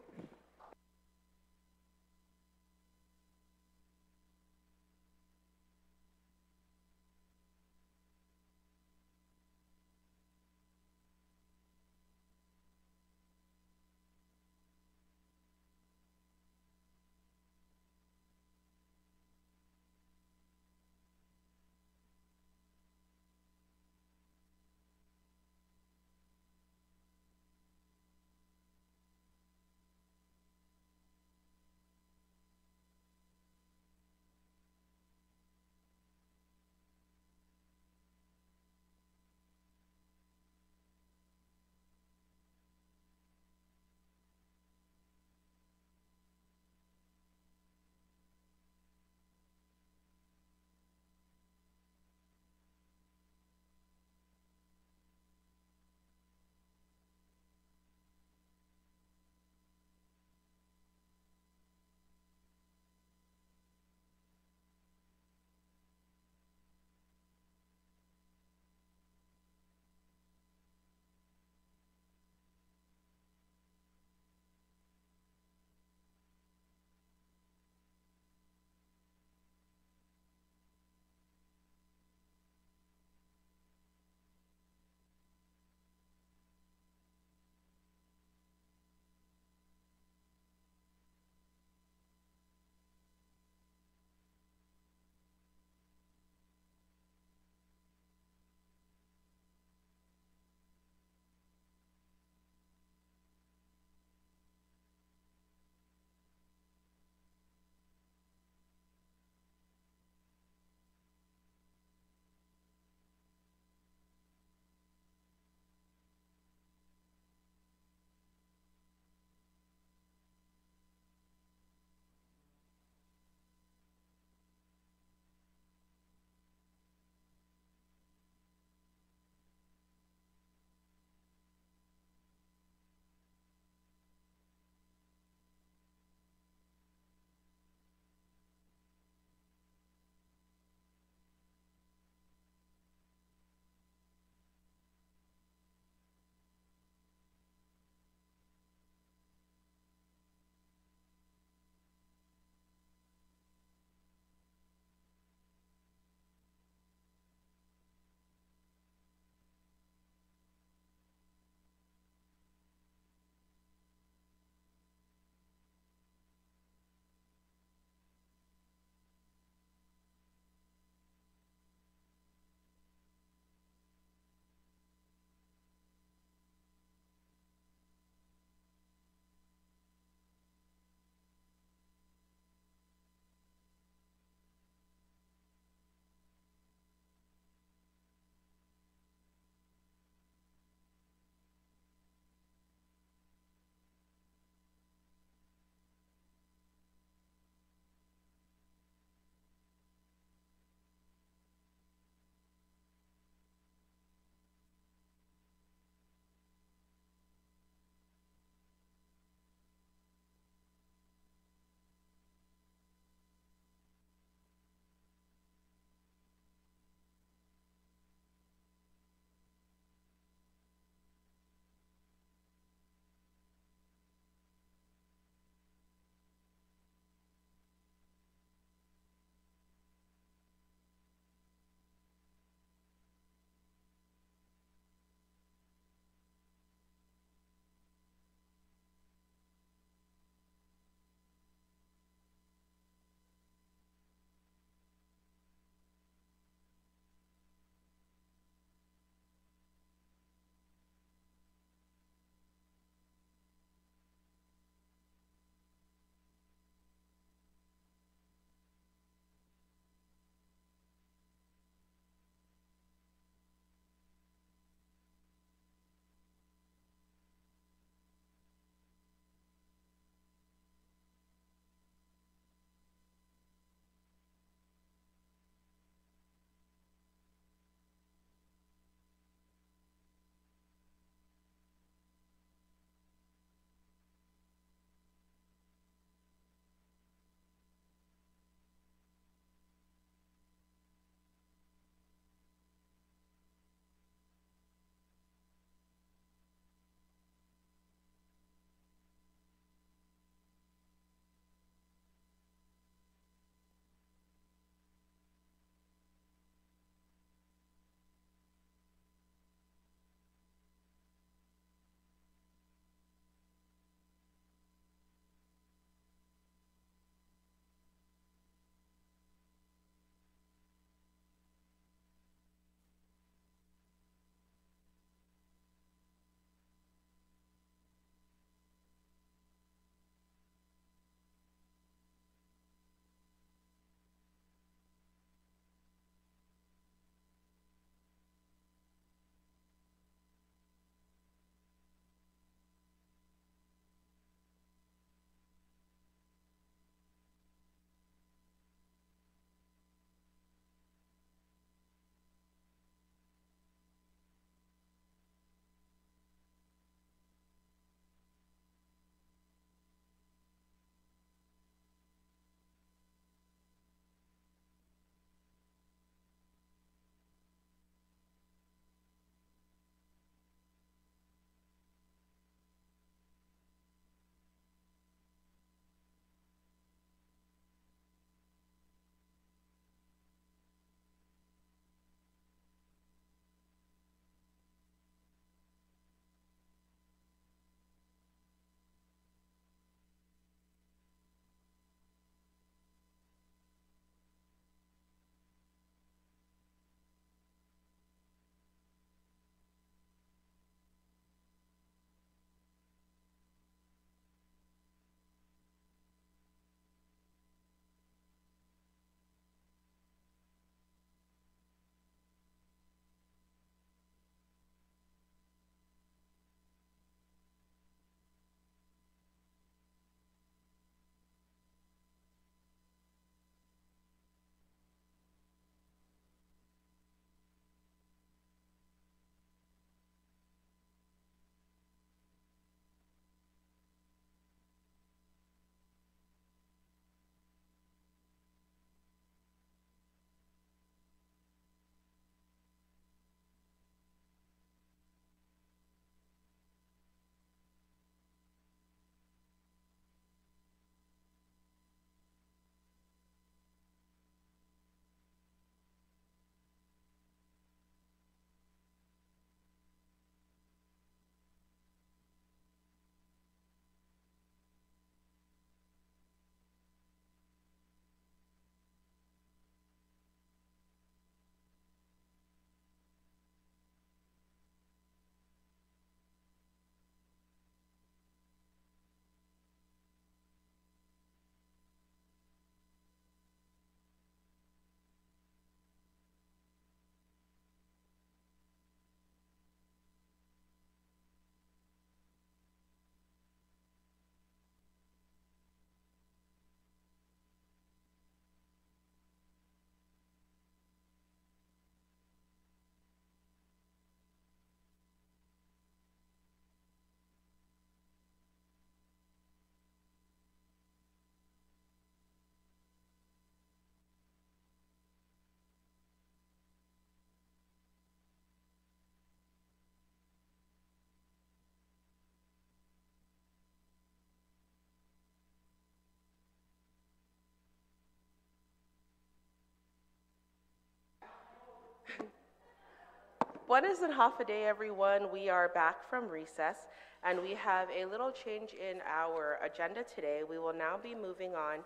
Buenas and half a day, everyone. We are back from recess, and we have a little change in our agenda today. We will now be moving on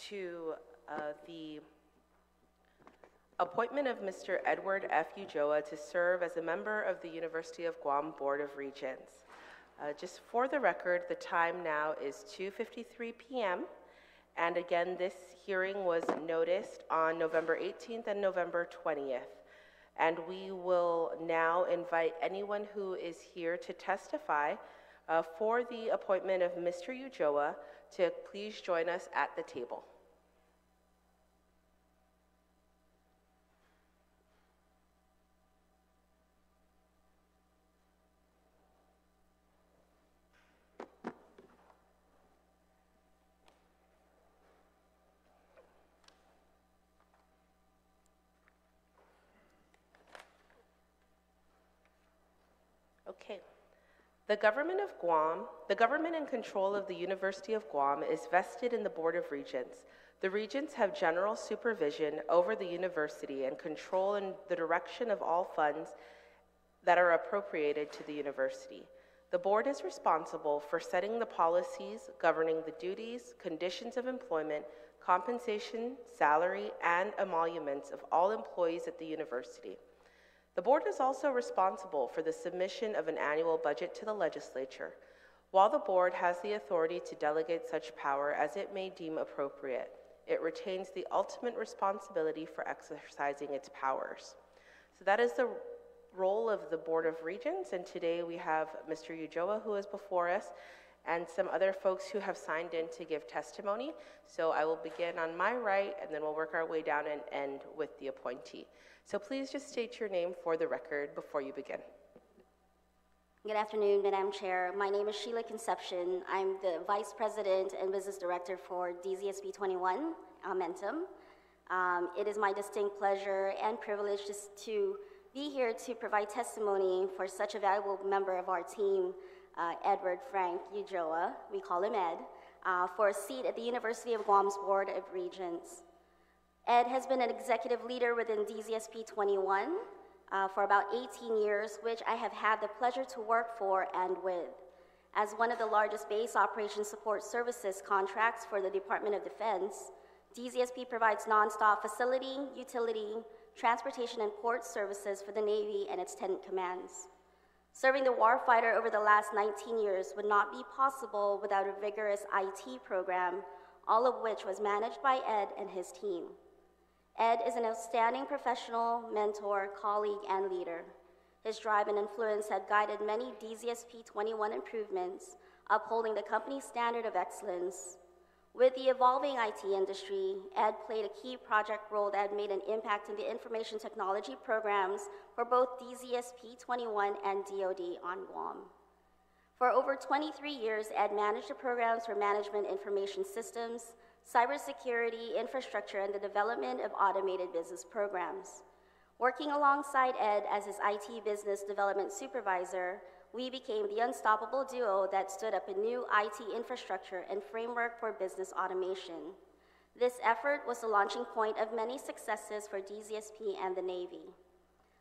to the appointment of Mr. Edward F. Ulloa to serve as a member of the University of Guam Board of Regents. Just for the record, the time now is 2:53 p.m., and again, this hearing was noticed on November 18th and November 20th. And we will now invite anyone who is here to testify for the appointment of Mr. Ulloa to please join us at the table. Okay. The government and control of the University of Guam is vested in the Board of Regents. The Regents have general supervision over the university and control in the direction of all funds that are appropriated to the university. The board is responsible for setting the policies governing the duties, conditions of employment, compensation, salary, and emoluments of all employees at the university. The board is also responsible for the submission of an annual budget to the legislature. While the board has the authority to delegate such power as it may deem appropriate, it retains the ultimate responsibility for exercising its powers. So that is the role of the Board of Regents, and today we have Mr. Ulloa who is before us and some other folks who have signed in to give testimony. So I will begin on my right, and then we'll work our way down and end with the appointee. So please just state your name for the record before you begin. Good afternoon, Madam Chair. My name is Sheila Concepcion. I'm the Vice President and Business Director for DZSB 21, Momentum. It is my distinct pleasure and privilege to be here to provide testimony for such a valuable member of our team, Edward Frank Ulloa, we call him Ed, for a seat at the University of Guam's Board of Regents. Ed has been an executive leader within DZSP 21 for about 18 years, which I have had the pleasure to work for and with. As one of the largest base operations support services contracts for the Department of Defense, DZSP provides nonstop facility, utility, transportation, and port services for the Navy and its 10 commands. Serving the warfighter over the last 19 years would not be possible without a vigorous IT program, all of which was managed by Ed and his team. Ed is an outstanding professional, mentor, colleague, and leader. His drive and influence have guided many DZSP 21 improvements, upholding the company's standard of excellence. With the evolving IT industry, Ed played a key project role that made an impact in the information technology programs for both DZSP 21 and DoD on Guam. For over 23 years, Ed managed the programs for management information systems, cybersecurity, infrastructure, and the development of automated business programs. Working alongside Ed as his IT business development supervisor, we became the unstoppable duo that stood up a new IT infrastructure and framework for business automation. This effort was the launching point of many successes for DZSP and the Navy.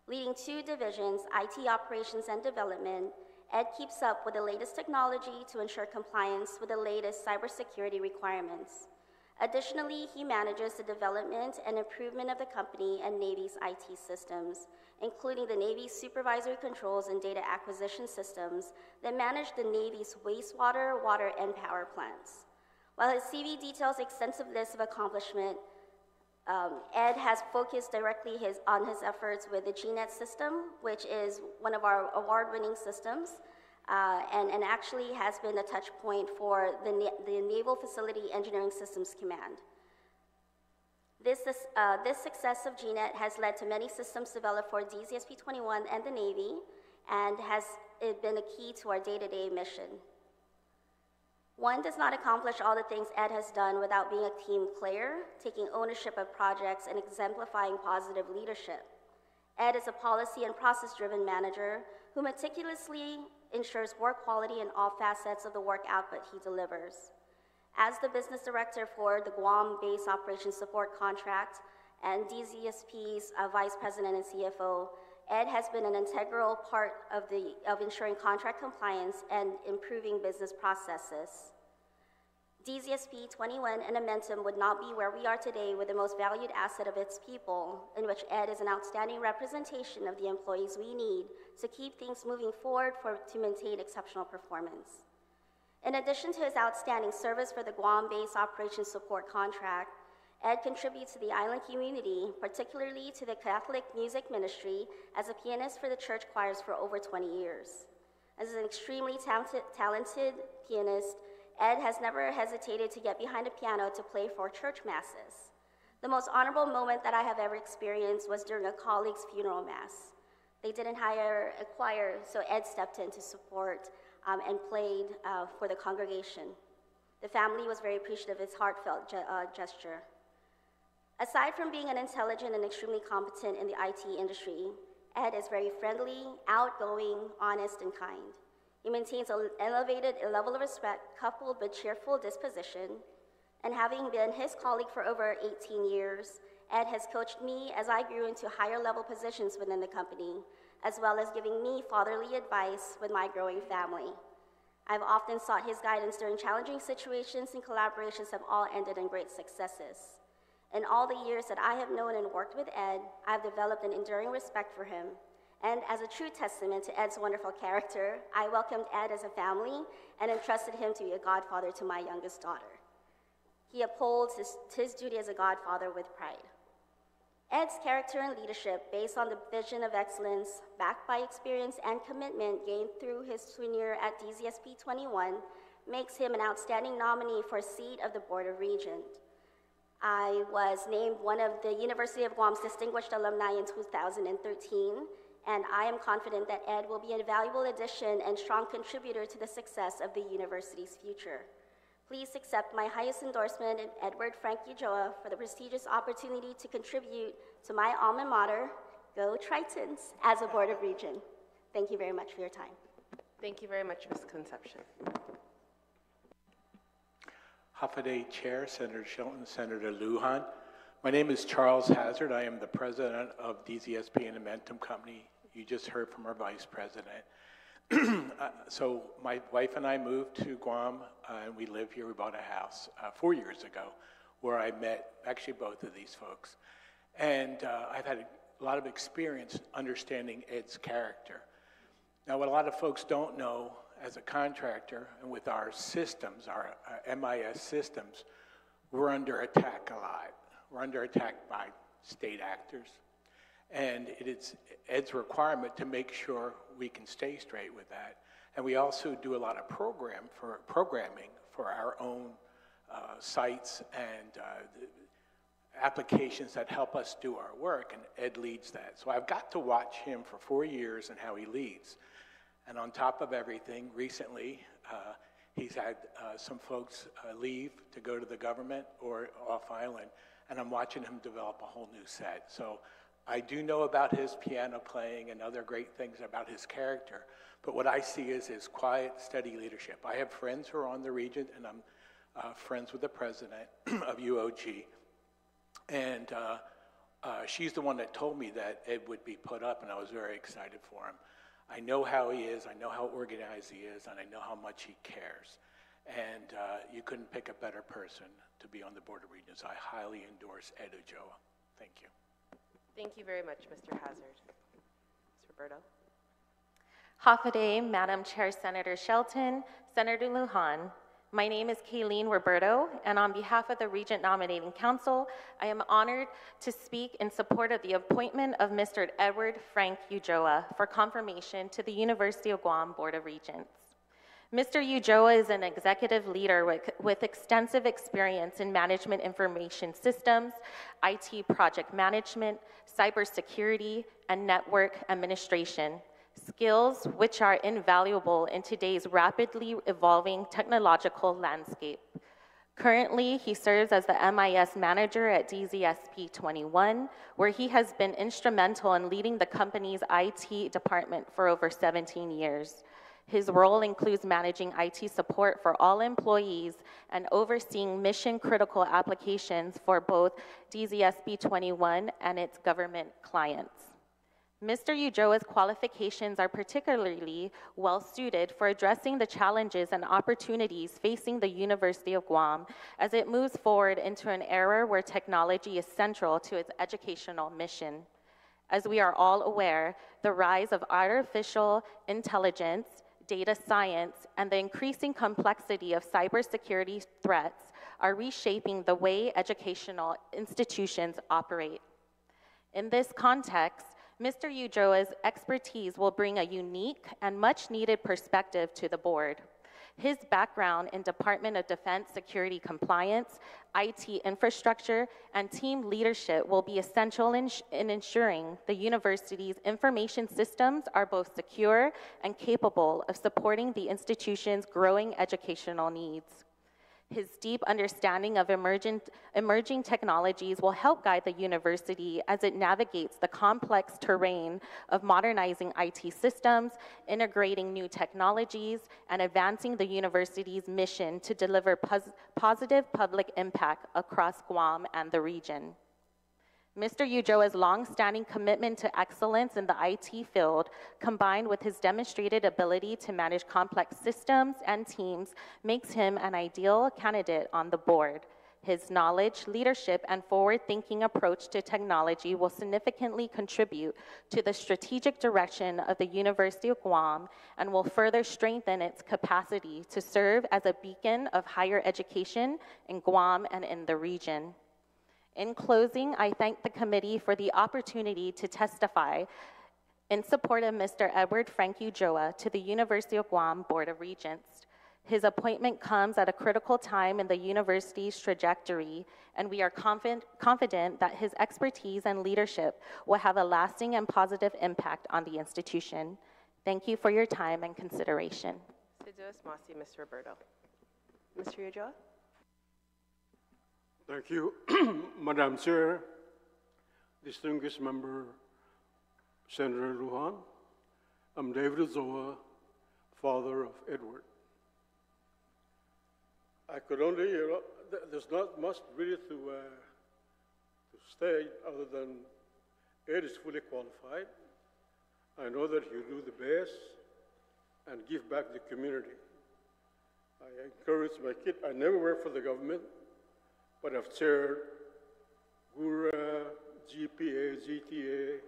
Leading two divisions, IT operations and development, Ed keeps up with the latest technology to ensure compliance with the latest cybersecurity requirements. Additionally, he manages the development and improvement of the company and Navy's IT systems, including the Navy's supervisory controls and data acquisition systems that manage the Navy's wastewater, water, and power plants. While his CV details extensive list of accomplishment, Ed has focused directly on his efforts with the GNet system, which is one of our award-winning systems, and actually has been a touch point for the Naval Facility Engineering Systems Command. This success of GNet has led to many systems developed for DZSP 21 and the Navy, and has been a key to our day-to-day mission. One does not accomplish all the things Ed has done without being a team player, taking ownership of projects, and exemplifying positive leadership. Ed is a policy and process-driven manager who meticulously ensures work quality in all facets of the work output he delivers. As the business director for the Guam Base Operations Support Contract and DZSP's Vice President and CFO, Ed has been an integral part of ensuring contract compliance and improving business processes. DZSP 21 and Amentum would not be where we are today with the most valued asset of its people, in which Ed is an outstanding representation of the employees we need to keep things moving forward to maintain exceptional performance. In addition to his outstanding service for the Guam-based operations support contract, Ed contributes to the island community, particularly to the Catholic music ministry, as a pianist for the church choirs for over 20 years. As an extremely talented pianist, Ed has never hesitated to get behind a piano to play for church masses. The most honorable moment that I have ever experienced was during a colleague's funeral mass. They didn't hire a choir, so Ed stepped in to support and played for the congregation. The family was very appreciative of his heartfelt gesture. Aside from being an intelligent and extremely competent in the IT industry, Ed is very friendly, outgoing, honest, and kind. He maintains an elevated level of respect coupled with cheerful disposition, and having been his colleague for over 18 years, Ed has coached me as I grew into higher level positions within the company, as well as giving me fatherly advice with my growing family. I've often sought his guidance during challenging situations, and collaborations have all ended in great successes. In all the years that I have known and worked with Ed, I've developed an enduring respect for him. And as a true testament to Ed's wonderful character, I welcomed Ed as a family and entrusted him to be a godfather to my youngest daughter. He upholds his duty as a godfather with pride. Ed's character and leadership, based on the vision of excellence, backed by experience and commitment gained through his tenure at DZSP 21, makes him an outstanding nominee for a seat of the Board of Regents. I was named one of the University of Guam's distinguished alumni in 2013, and I am confident that Ed will be a valuable addition and strong contributor to the success of the university's future. Please accept my highest endorsement, Edward Frank Ulloa, for the prestigious opportunity to contribute to my alma mater, Go Tritons, as a Board of Regents. Thank you very much for your time. Thank you very much, Ms. Concepcion. Hafa Chair, Senator Shelton, Senator Lujan. My name is Charles Hazard. I am the president of DZSP and Amentum Company. You just heard from our vice president. So my wife and I moved to Guam, and we live here. We bought a house 4 years ago where I met actually both of these folks. And I've had a lot of experience understanding Ed's character. Now, what a lot of folks don't know, as a contractor and with our systems, our MIS systems, we're under attack a lot. We're under attack by state actors. And it is Ed's requirement to make sure we can stay straight with that. And we also do a lot of programming for our own sites and applications that help us do our work, and Ed leads that. So I've got to watch him for 4 years and how he leads. And on top of everything, recently, he's had some folks leave to go to the government or off island, and I'm watching him develop a whole new set. So I do know about his piano playing and other great things about his character, but what I see is his quiet, steady leadership. I have friends who are on the Regent, and I'm friends with the president of UOG, and she's the one that told me that Ed would be put up, and I was very excited for him. I know how he is, I know how organized he is, and I know how much he cares. And you couldn't pick a better person to be on the Board of Regents. I highly endorse Ed Ulloa. Thank you. Thank you very much, Mr. Hazard. Ms. Roberto. Hafa Madam Chair, Senator Shelton, Senator Lujan. My name is Kayleen Roberto, and on behalf of the Regent Nominating Council, I am honored to speak in support of the appointment of Mr. Edward Frank Ulloa for confirmation to the University of Guam Board of Regents. Mr. Ulloa is an executive leader with extensive experience in management information systems, IT project management, cybersecurity, and network administration, skills which are invaluable in today's rapidly evolving technological landscape. Currently, he serves as the MIS manager at DZSP 21, where he has been instrumental in leading the company's IT department for over 17 years. His role includes managing IT support for all employees and overseeing mission-critical applications for both DZSP 21 and its government clients. Mr. Ulloa's qualifications are particularly well suited for addressing the challenges and opportunities facing the University of Guam as it moves forward into an era where technology is central to its educational mission. As we are all aware, the rise of artificial intelligence, data science, and the increasing complexity of cybersecurity threats are reshaping the way educational institutions operate. In this context, Mr. Ulloa's expertise will bring a unique and much-needed perspective to the board. His background in Department of Defense security compliance, IT infrastructure, and team leadership will be essential in ensuring the university's information systems are both secure and capable of supporting the institution's growing educational needs. His deep understanding of emerging technologies will help guide the university as it navigates the complex terrain of modernizing IT systems, integrating new technologies, and advancing the university's mission to deliver positive public impact across Guam and the region. Mr. Ulloa's long-standing commitment to excellence in the IT field, combined with his demonstrated ability to manage complex systems and teams, makes him an ideal candidate on the board. His knowledge, leadership, and forward-thinking approach to technology will significantly contribute to the strategic direction of the University of Guam and will further strengthen its capacity to serve as a beacon of higher education in Guam and in the region. In closing, I thank the committee for the opportunity to testify in support of Mr. Edward Frank Ulloa to the University of Guam Board of Regents. His appointment comes at a critical time in the university's trajectory, and we are confident that his expertise and leadership will have a lasting and positive impact on the institution. Thank you for your time and consideration. Mr. Roberto. Mr. Ulloa? Thank you, Madam Chair, distinguished member, Senator Lujan. I'm David Ulloa, father of Edward. I could only, there's not much really to state other than Ed is fully qualified. I know that he'll do the best and give back to the community. I encourage my kid, I never worked for the government, but I've chaired GURA, GPA, GTA,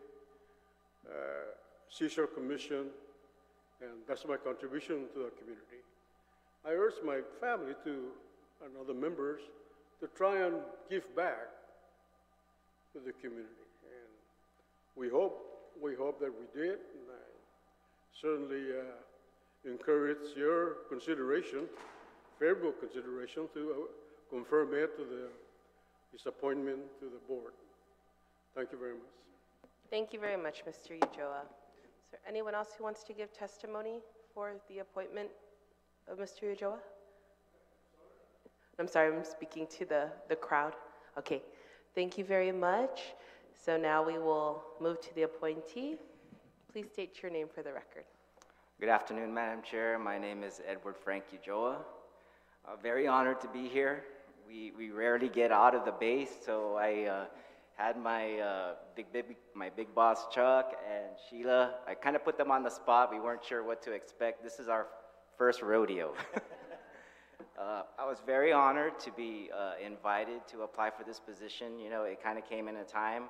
Seashore Commission, and that's my contribution to the community. I urge my family and other members to try and give back to the community. And we hope that we did, and I certainly encourage your consideration, favorable consideration, to confirm it to his appointment to the board. Thank you very much. Thank you very much, Mr. Ulloa. Is there anyone else who wants to give testimony for the appointment of Mr. Ulloa? I'm sorry, I'm speaking to the crowd. Okay, thank you very much. So now we will move to the appointee. Please state your name for the record. Good afternoon, Madam Chair. My name is Edward Frank Ulloa. Very honored to be here. We rarely get out of the base, so I had my big boss Chuck and Sheila. I kind of put them on the spot. We weren't sure what to expect. This is our first rodeo. I was very honored to be invited to apply for this position. You know, it kind of came in a time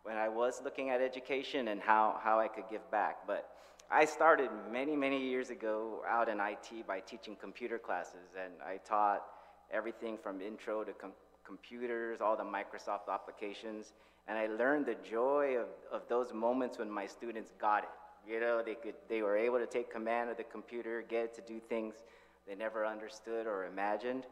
when I was looking at education and how I could give back. But I started many years ago out in IT by teaching computer classes, and I taught everything from intro to computers, all the Microsoft applications, and I learned the joy of those moments when my students got it. You know, they were able to take command of the computer, get it to do things they never understood or imagined.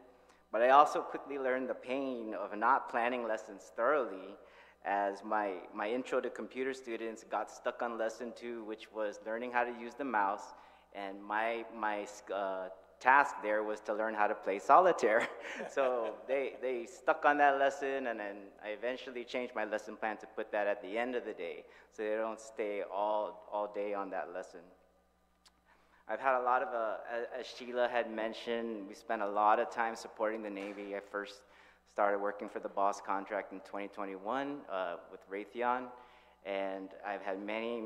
But I also quickly learned the pain of not planning lessons thoroughly, as my intro to computer students got stuck on lesson 2, which was learning how to use the mouse, and my task there was to learn how to play solitaire. So they stuck on that lesson, and then I eventually changed my lesson plan to put that at the end of the day, so they don't stay all day on that lesson. I've had a lot of, as Sheila had mentioned, we spent a lot of time supporting the Navy. I first started working for the BOSS contract in 2021 with Raytheon, And I've had many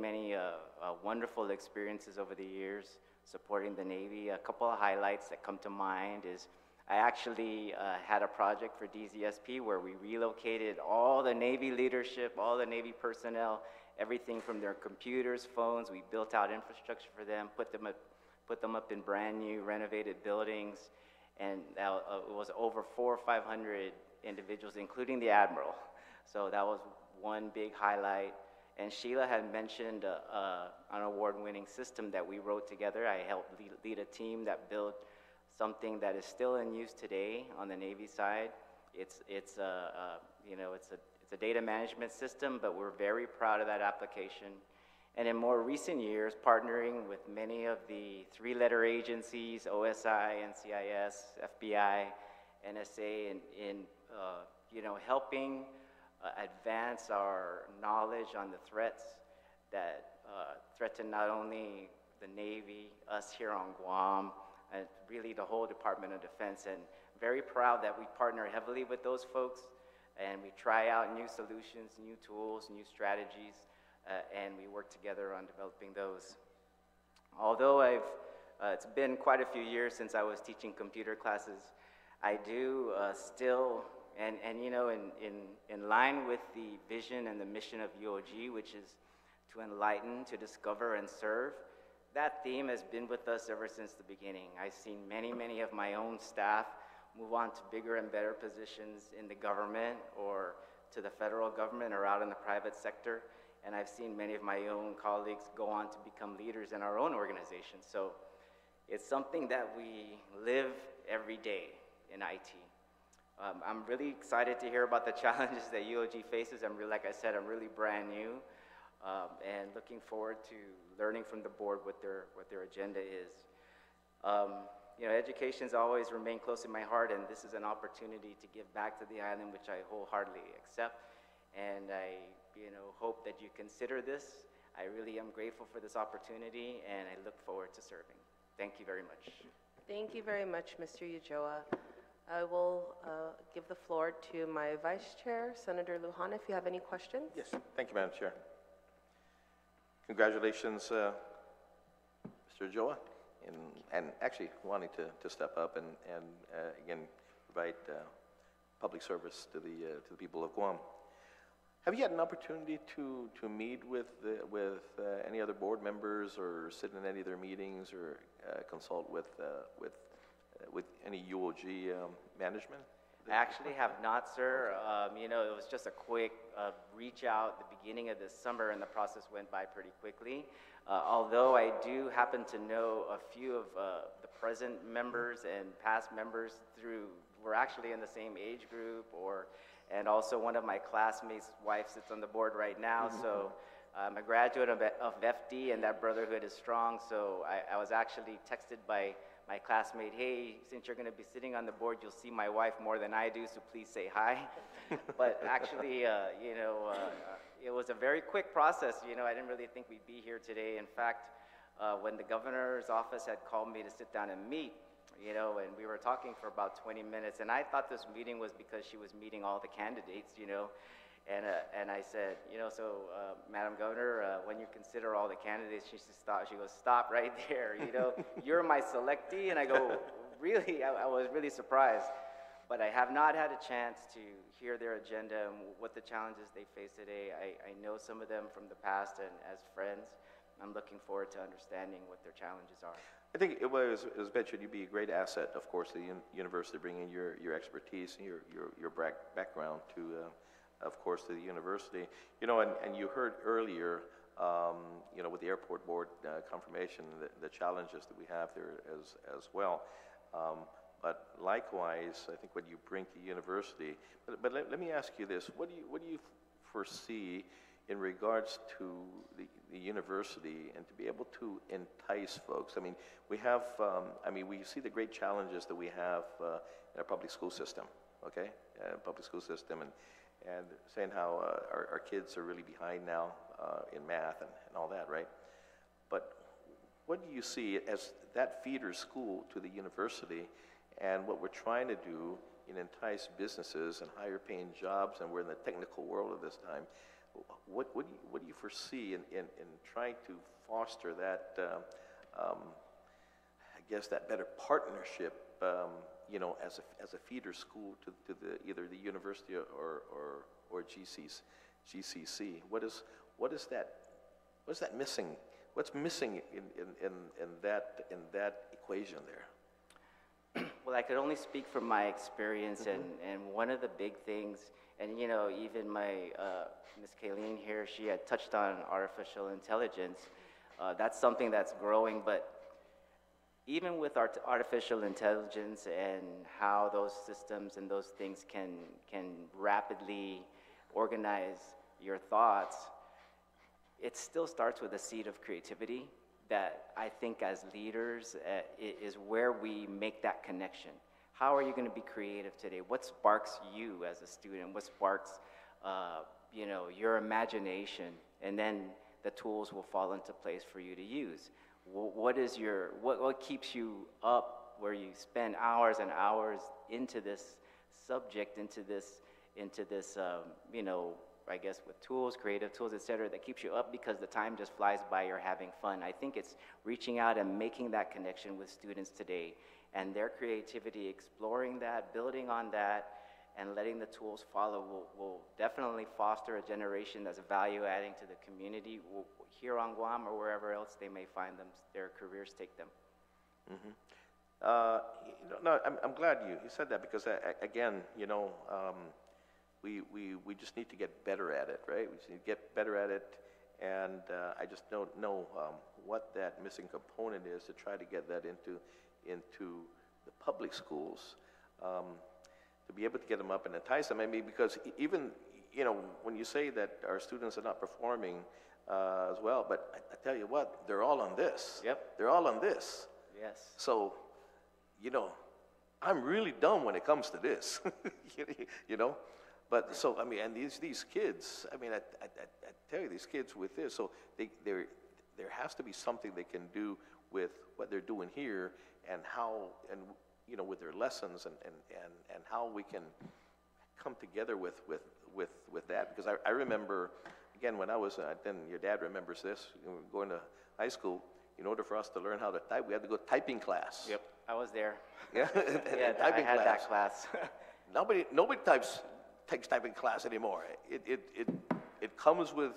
wonderful experiences over the years supporting the Navy. A couple of highlights that come to mind is I actually had a project for DZSP where we relocated all the Navy leadership, all the Navy personnel, everything from their computers, phones. We built out infrastructure for them, put them up in brand new renovated buildings, and it was over 400 or 500 individuals, including the Admiral. So that was one big highlight. And Sheila had mentioned an award-winning system that we wrote together. I helped lead a team that built something that is still in use today on the Navy side. It's a data management system, but we're very proud of that application. And in more recent years, partnering with many of the three-letter agencies, OSI, NCIS, FBI, NSA, in helping advance our knowledge on the threats that threaten not only the Navy, us here on Guam, and really the whole Department of Defense. And very proud that we partner heavily with those folks, and we try out new solutions, new tools, new strategies, and we work together on developing those. Although it's been quite a few years since I was teaching computer classes, I do still, and in line with the vision and the mission of UOG, which is to enlighten, to discover, and serve, that theme has been with us ever since the beginning. I've seen many of my own staff move on to bigger and better positions in the government or to the federal government or out in the private sector. And I've seen many of my own colleagues go on to become leaders in our own organization. So it's something that we live every day in IT. I'm really excited to hear about the challenges that UOG faces. Like I said, I'm really brand new, and looking forward to learning from the board what their agenda is. Education's always remained close to my heart, and this is an opportunity to give back to the island, which I wholeheartedly accept. And I hope that you consider this. I really am grateful for this opportunity, and I look forward to serving. Thank you very much. Thank you very much, Mr. Ulloa. I will give the floor to my Vice Chair, Senator Lujan, if you have any questions. Yes, thank you, Madam Chair. Congratulations, Mr. Ulloa, and actually wanting to step up and again provide public service to the people of Guam. Have you had an opportunity to meet with any other board members or sit in any of their meetings or consult with any UOG management? I actually have not, sir. It was just a quick reach out at the beginning of this summer, and the process went by pretty quickly. Although I do happen to know a few of the present members and past members we're actually in the same age group, and also one of my classmates' wife sits on the board right now. Mm-hmm. So I'm a graduate of FD, and that brotherhood is strong. So I was actually texted by my classmate, hey, since you're going to be sitting on the board, you'll see my wife more than I do, so please say hi. But actually, it was a very quick process. I didn't really think we'd be here today. In fact, when the governor's office had called me to sit down and meet, and we were talking for about 20 minutes, and I thought this meeting was because she was meeting all the candidates, and I said, Madam Governor, when you consider all the candidates, she goes, stop right there, you're my selectee, and I go, really? I was really surprised, but I have not had a chance to hear their agenda and what the challenges they face today. I know some of them from the past, and as friends, I'm looking forward to understanding what their challenges are. I think it was mentioned you'd be a great asset, of course, to the university, bringing your expertise and your background to, of course, to the university. And you heard earlier, with the airport board confirmation, the challenges that we have there as well. But likewise, I think what you bring to university. But let me ask you this: what do you foresee in regards to the university and to be able to entice folks? I mean, we have, we see the great challenges that we have in our public school system, okay? Public school system, and saying how our kids are really behind now in math and all that, right? But what do you see as that feeder school to the university, and what we're trying to do in entice businesses and higher paying jobs, and we're in the technical world of this time, what do you foresee in trying to foster that, I guess, that better partnership, as a feeder school to either the university or GCC? What's that missing? What's missing in that equation there? Well, I could only speak from my experience, and one of the big things, and even my Miss Kayleen here, she had touched on artificial intelligence. That's something that's growing, but even with artificial intelligence and how those systems and those things can rapidly organize your thoughts, it still starts with a seed of creativity that I think as leaders is where we make that connection. How are you going to be creative today? What sparks you as a student? What sparks your imagination? And then the tools will fall into place for you to use. What keeps you up where you spend hours and hours into this subject, into this I guess with tools, creative tools, et cetera, that keeps you up because the time just flies by, you're having fun. I think it's reaching out and making that connection with students today and their creativity, exploring that, building on that, and letting the tools follow will definitely foster a generation that's value adding to the community here on Guam or wherever else they may find their careers take them. I'm glad you said that because again, we just need to get better at it, right? We just need to get better at it, and I just don't know what that missing component is to try to get that into the public schools, to be able to get them up and entice them. I mean, because even when you say that our students are not performing as well, but I tell you what, they're all on this. Yep. They're all on this. Yes. So, I'm really dumb when it comes to this, But so, I mean, and these kids, I mean, I tell you, these kids with this, so there has to be something they can do with what they're doing here and how, and with their lessons and how we can come together with that. Because I remember, again, when I was, then your dad remembers this, going to high school, in order for us to learn how to type, we had to go typing class. Yep, I was there. Yeah, yeah, typing I had class. that class. Nobody takes typing class anymore. It comes with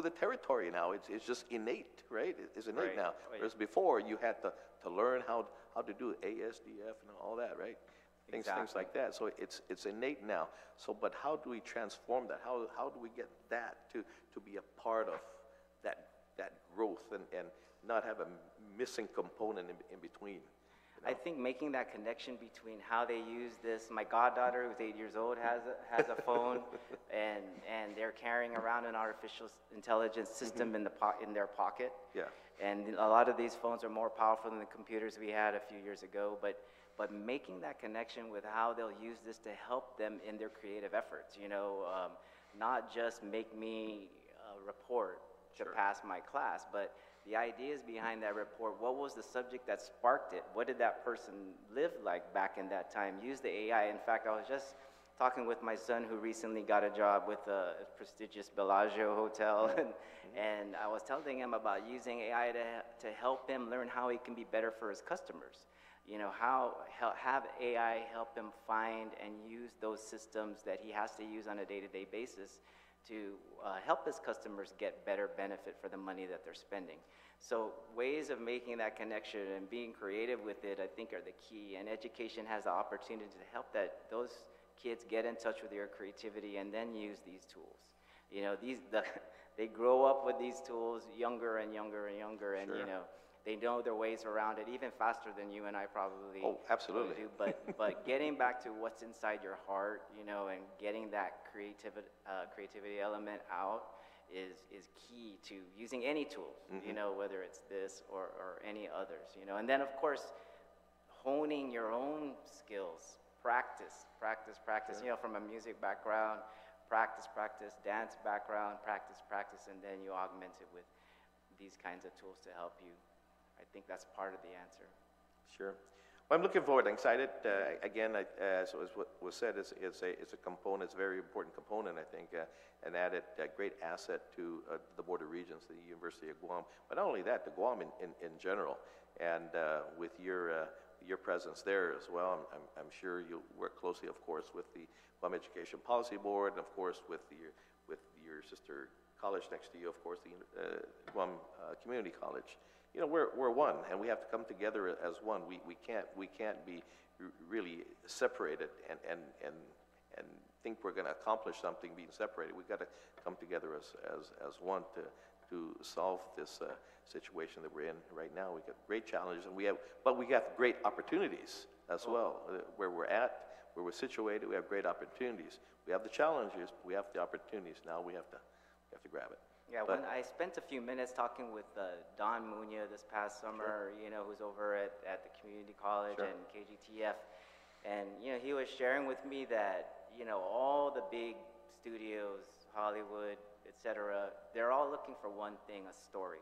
the territory now. It's just innate, right? It's innate now. Whereas before you had to learn how to do ASDF and all that, right? Things like that. So it's innate now. So, but how do we transform that? How do we get that to be a part of that growth and not have a missing component in between? I think making that connection between how they use this. My goddaughter, who's 8 years old, has a phone, and they're carrying around an artificial intelligence system in their pocket. Yeah. And a lot of these phones are more powerful than the computers we had a few years ago. But making that connection with how they'll use this to help them in their creative efforts. Not just make me a report to pass my class, but the ideas behind that report. What was the subject that sparked it? What did that person live like back in that time? Use the AI. In fact, I was just talking with my son who recently got a job with a prestigious Bellagio hotel, and I was telling him about using AI to help him learn how he can be better for his customers. Have AI help him find and use those systems that he has to use on a day-to-day basis to help his customers get better benefit for the money that they're spending. So ways of making that connection and being creative with it, I think, are the key. And education has the opportunity to help those kids get in touch with their creativity and then use these tools. They grow up with these tools younger and younger and younger, and they know their ways around it even faster than you and I probably absolutely do. But getting back to what's inside your heart, and getting that creativity element out is key to using any tool, whether it's this or any others, And then, of course, honing your own skills, practice. From a music background, practice, dance background, practice, and then you augment it with these kinds of tools to help you. I think that's part of the answer. Sure. I'm looking forward. I'm excited. Again, as what was said, it's a component. It's a very important component. I think an added great asset to the Board of Regents, the University of Guam. But not only that, the Guam in general, and with your presence there as well, I'm sure you'll work closely, of course, with the Guam Education Policy Board, and of course with your sister college next to you, of course, the Guam Community College. You know, we're one, and we have to come together as one. We can't be really separated and think we're going to accomplish something being separated. We've got to come together as one to solve this situation that we're in right now. We've got great challenges, but we have great opportunities as well. Where we're at, where we're situated, we have great opportunities. We have the challenges, but we have the opportunities. Now we have to grab it. Yeah, when I spent a few minutes talking with Don Muñoz this past summer, you know, who's over at the community college and KGTF, and, you know, he was sharing with me that, you know, all the big studios, Hollywood, etc., they're all looking for one thing, a story.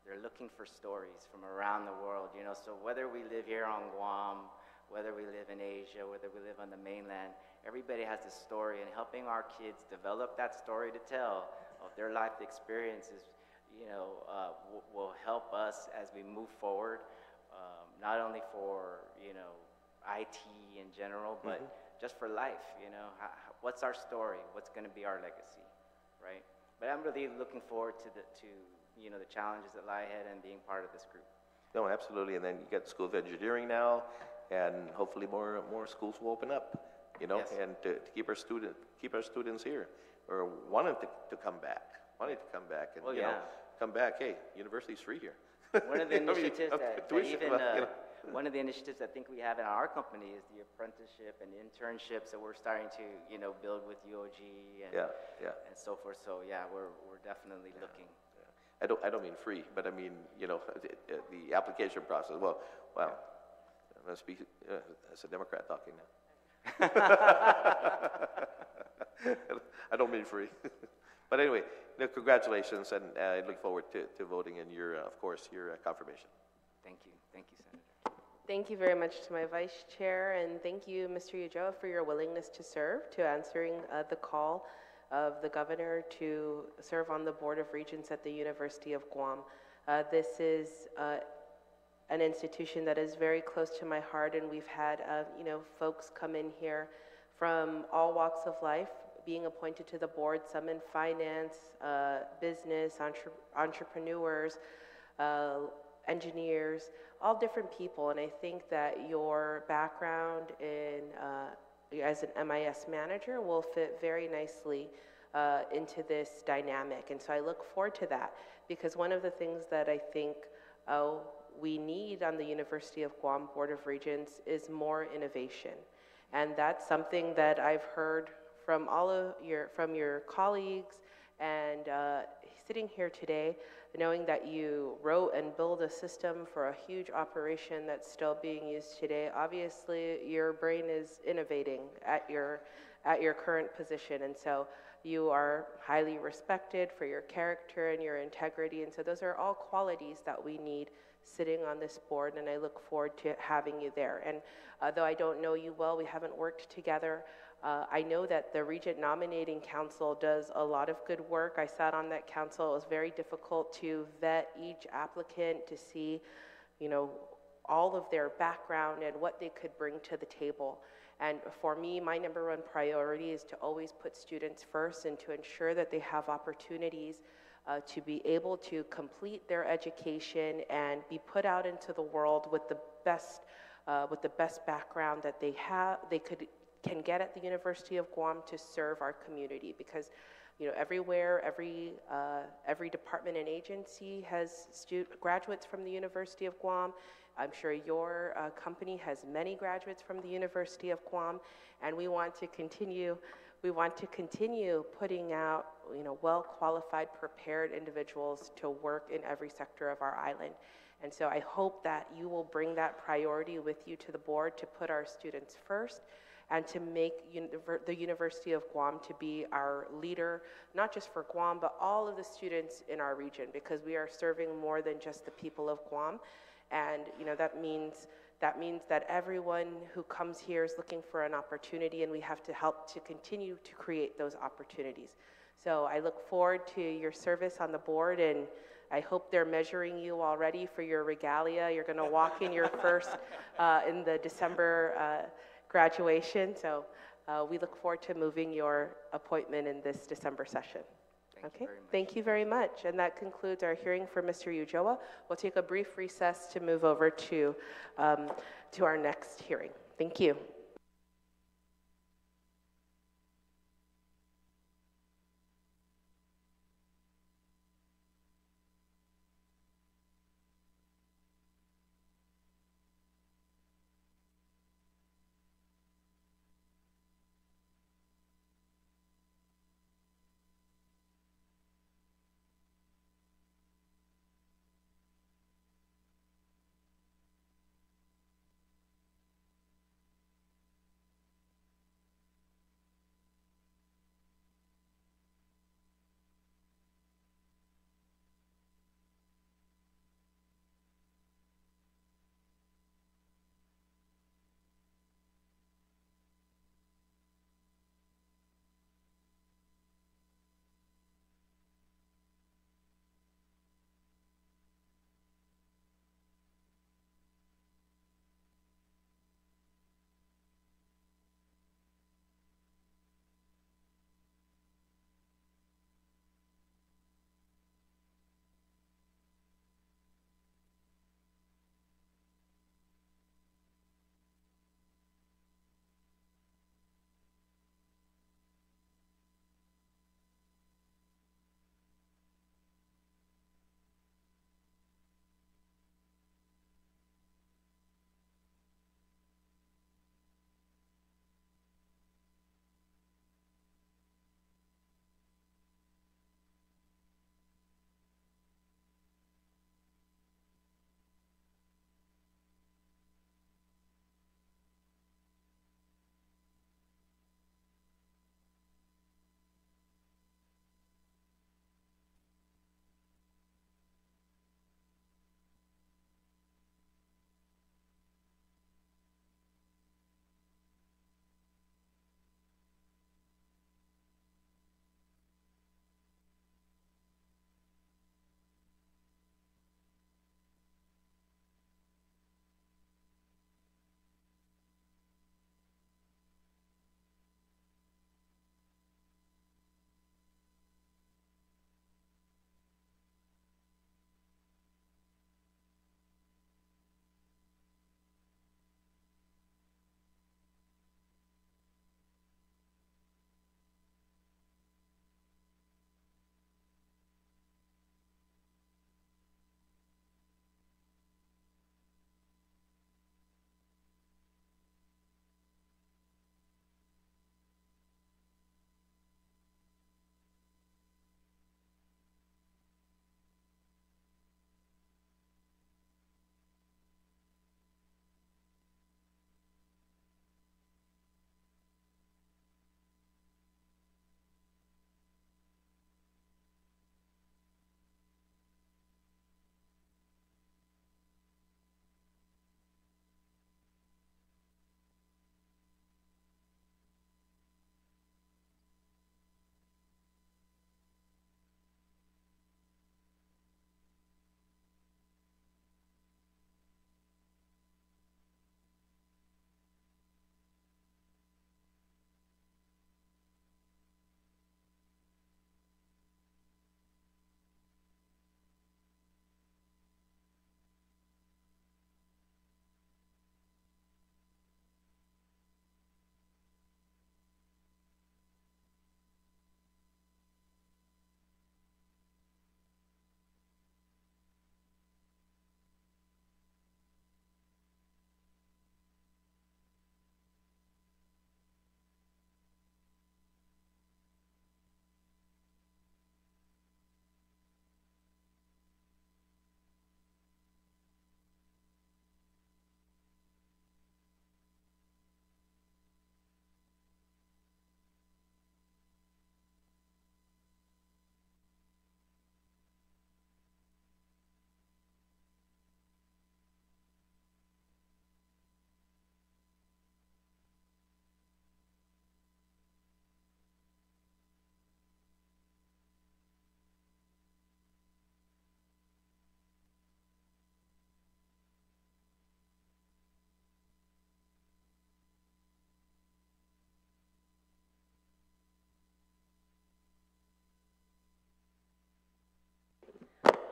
They're looking for stories from around the world, you know, so whether we live here on Guam, whether we live in Asia, whether we live on the mainland, everybody has a story, and helping our kids develop that story to tell of their life experiences, you know, will help us as we move forward, not only for, you know, IT in general, but just for life, you know. What's our story? What's going to be our legacy, right? But I'm really looking forward to you know, the challenges that lie ahead and being part of this group. No, absolutely. And then you got the School of Engineering now, and hopefully more schools will open up, you know, and to keep our students here, or wanting to come back, and you know, come back. Hey, university's free here. One of the initiatives one of the initiatives I think we have in our company is the apprenticeship and internships that we're starting to, you know, build with UOG and so forth. So yeah, we're definitely looking. I don't mean free, but I mean, you know, the application process. Well, wow. I'm going to speak as a Democrat talking now. I don't mean free. But anyway, you know, congratulations, and I look forward to voting in your, of course, your confirmation. Thank you, Senator. Thank you very much to my Vice Chair, and thank you, Mr. Ulloa, for your willingness to serve, to answering the call of the Governor to serve on the Board of Regents at the University of Guam. This is an institution that is very close to my heart, and we've had you know, folks come in here from all walks of life, being appointed to the board, some in finance, business, entrepreneurs, engineers, all different people. And I think that your background in as an MIS manager will fit very nicely into this dynamic. And so I look forward to that, because one of the things that I think we need on the University of Guam Board of Regents is more innovation. And that's something that I've heard from your colleagues, and sitting here today, knowing that you wrote and built a system for a huge operation that's still being used today. Obviously, your brain is innovating at your current position, and so you are highly respected for your character and your integrity, and so those are all qualities that we need sitting on this board, and I look forward to having you there. And though I don't know you well, we haven't worked together, I know that the Regent Nominating Council does a lot of good work. I sat on that council. It was very difficult to vet each applicant to see, you know, all of their background and what they could bring to the table. And for me, my number one priority is to always put students first and to ensure that they have opportunities to be able to complete their education and be put out into the world with the best background that they can get at the University of Guam to serve our community. Because, you know, everywhere, every department and agency has graduates from the University of Guam. I'm sure your company has many graduates from the University of Guam, and we want to continue putting out, you know, well-qualified, prepared individuals to work in every sector of our island. And so I hope that you will bring that priority with you to the board to put our students first and to make the University of Guam to be our leader, not just for Guam, but all of the students in our region, because we are serving more than just the people of Guam. And, you know, that means that means that everyone who comes here is looking for an opportunity, and we have to help to continue to create those opportunities. So I look forward to your service on the board, and I hope they're measuring you already for your regalia. You're going to walk in your first in the December graduation. So we look forward to moving your appointment in this December session. Thank you very much. And that concludes our hearing for Mr. Ulloa. We'll take a brief recess to move over to our next hearing. Thank you.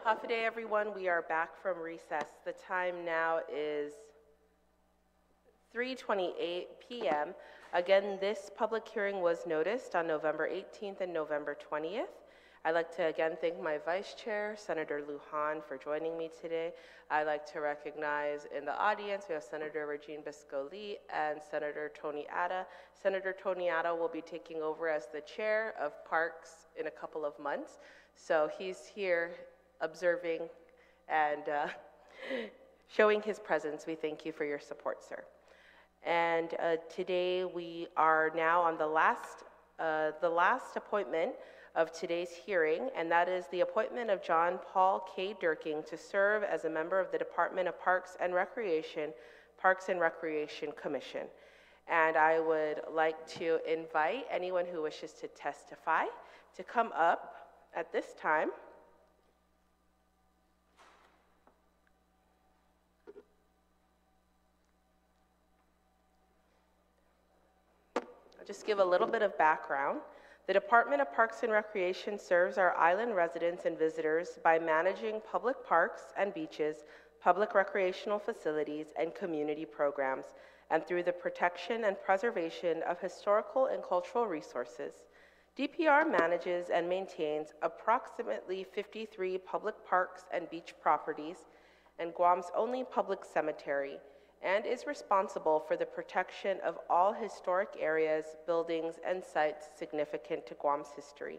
Half a day, everyone. We are back from recess. The time now is 3:28 p.m. Again, this public hearing was noticed on November 18th and November 20th. I'd like to again thank my vice chair, Senator Lujan, for joining me today. I'd like to recognize in the audience, we have Senator Regine Biscoli and Senator Tony Atta. Senator Tony Atta will be taking over as the chair of Parks in a couple of months. So he's here observing and showing his presence. We thank you for your support, sir. And today we are now on the last appointment of today's hearing, and that is the appointment of John Paul K. Dierking to serve as a member of the Department of Parks and Recreation Commission. And I would like to invite anyone who wishes to testify to come up at this time. I'll just give a little bit of background. The Department of Parks and Recreation serves our island residents and visitors by managing public parks and beaches, public recreational facilities, and community programs, and through the protection and preservation of historical and cultural resources. DPR manages and maintains approximately 53 public parks and beach properties and Guam's only public cemetery, and is responsible for the protection of all historic areas, buildings, and sites significant to Guam's history.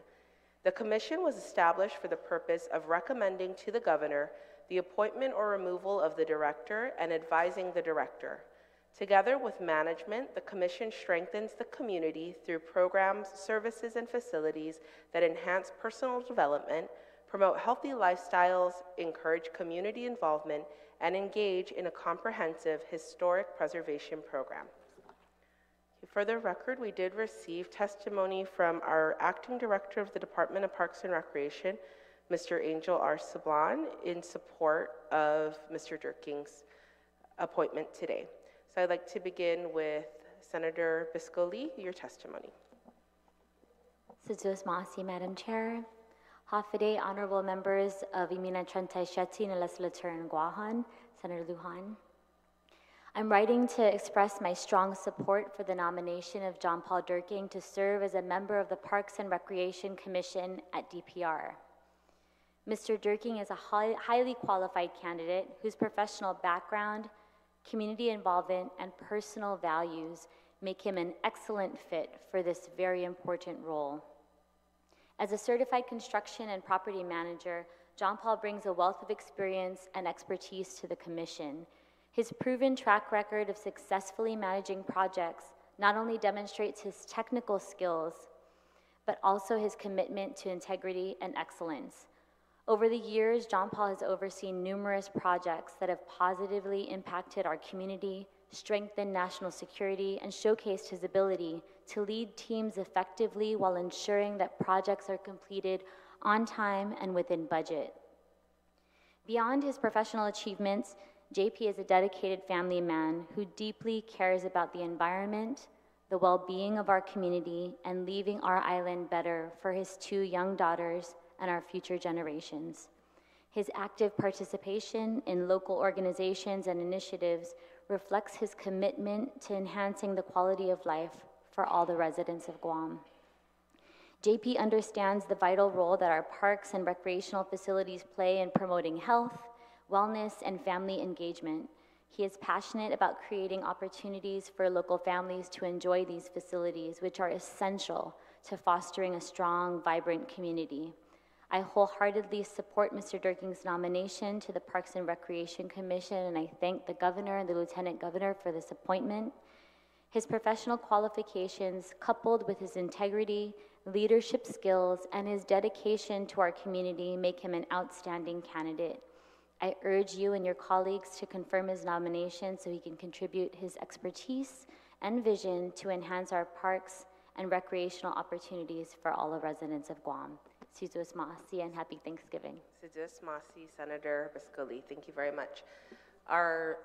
The Commission was established for the purpose of recommending to the Governor the appointment or removal of the Director and advising the Director. Together with management, the Commission strengthens the community through programs, services, and facilities that enhance personal development, promote healthy lifestyles, encourage community involvement, and engage in a comprehensive historic preservation program. For the record, we did receive testimony from our Acting Director of the Department of Parks and Recreation, Mr. Angel R. Sablan, in support of Mr. Dierking's appointment today. So I'd like to begin with Senator Biscoli, your testimony. Madam Chair, Hafiday, honorable members of Imina Trentay Shetty and Legislature in Guahan, Senator Lujan. I'm writing to express my strong support for the nomination of John Paul Dierking to serve as a member of the Parks and Recreation Commission at DPR. Mr. Dierking is a highly qualified candidate whose professional background, community involvement, and personal values make him an excellent fit for this very important role. As a certified construction and property manager, John Paul brings a wealth of experience and expertise to the Commission. His proven track record of successfully managing projects not only demonstrates his technical skills, but also his commitment to integrity and excellence. Over the years, John Paul has overseen numerous projects that have positively impacted our community, strengthened national security, and showcased his ability to lead teams effectively while ensuring that projects are completed on time and within budget. Beyond his professional achievements, JP is a dedicated family man who deeply cares about the environment, the well-being of our community, and leaving our island better for his 2 young daughters and our future generations. His active participation in local organizations and initiatives reflects his commitment to enhancing the quality of life for all the residents of Guam. JP understands the vital role that our parks and recreational facilities play in promoting health, wellness, and family engagement. He is passionate about creating opportunities for local families to enjoy these facilities, which are essential to fostering a strong, vibrant community. I wholeheartedly support Mr. Dierking's nomination to the Parks and Recreation Commission, and I thank the Governor and the Lieutenant Governor for this appointment. His professional qualifications, coupled with his integrity, leadership skills, and his dedication to our community make him an outstanding candidate. I urge you and your colleagues to confirm his nomination so he can contribute his expertise and vision to enhance our parks and recreational opportunities for all the residents of Guam. Sizus Ma'asi, and happy Thanksgiving. Sizus Ma'asi, Senator Biscoli. Thank you very much. Our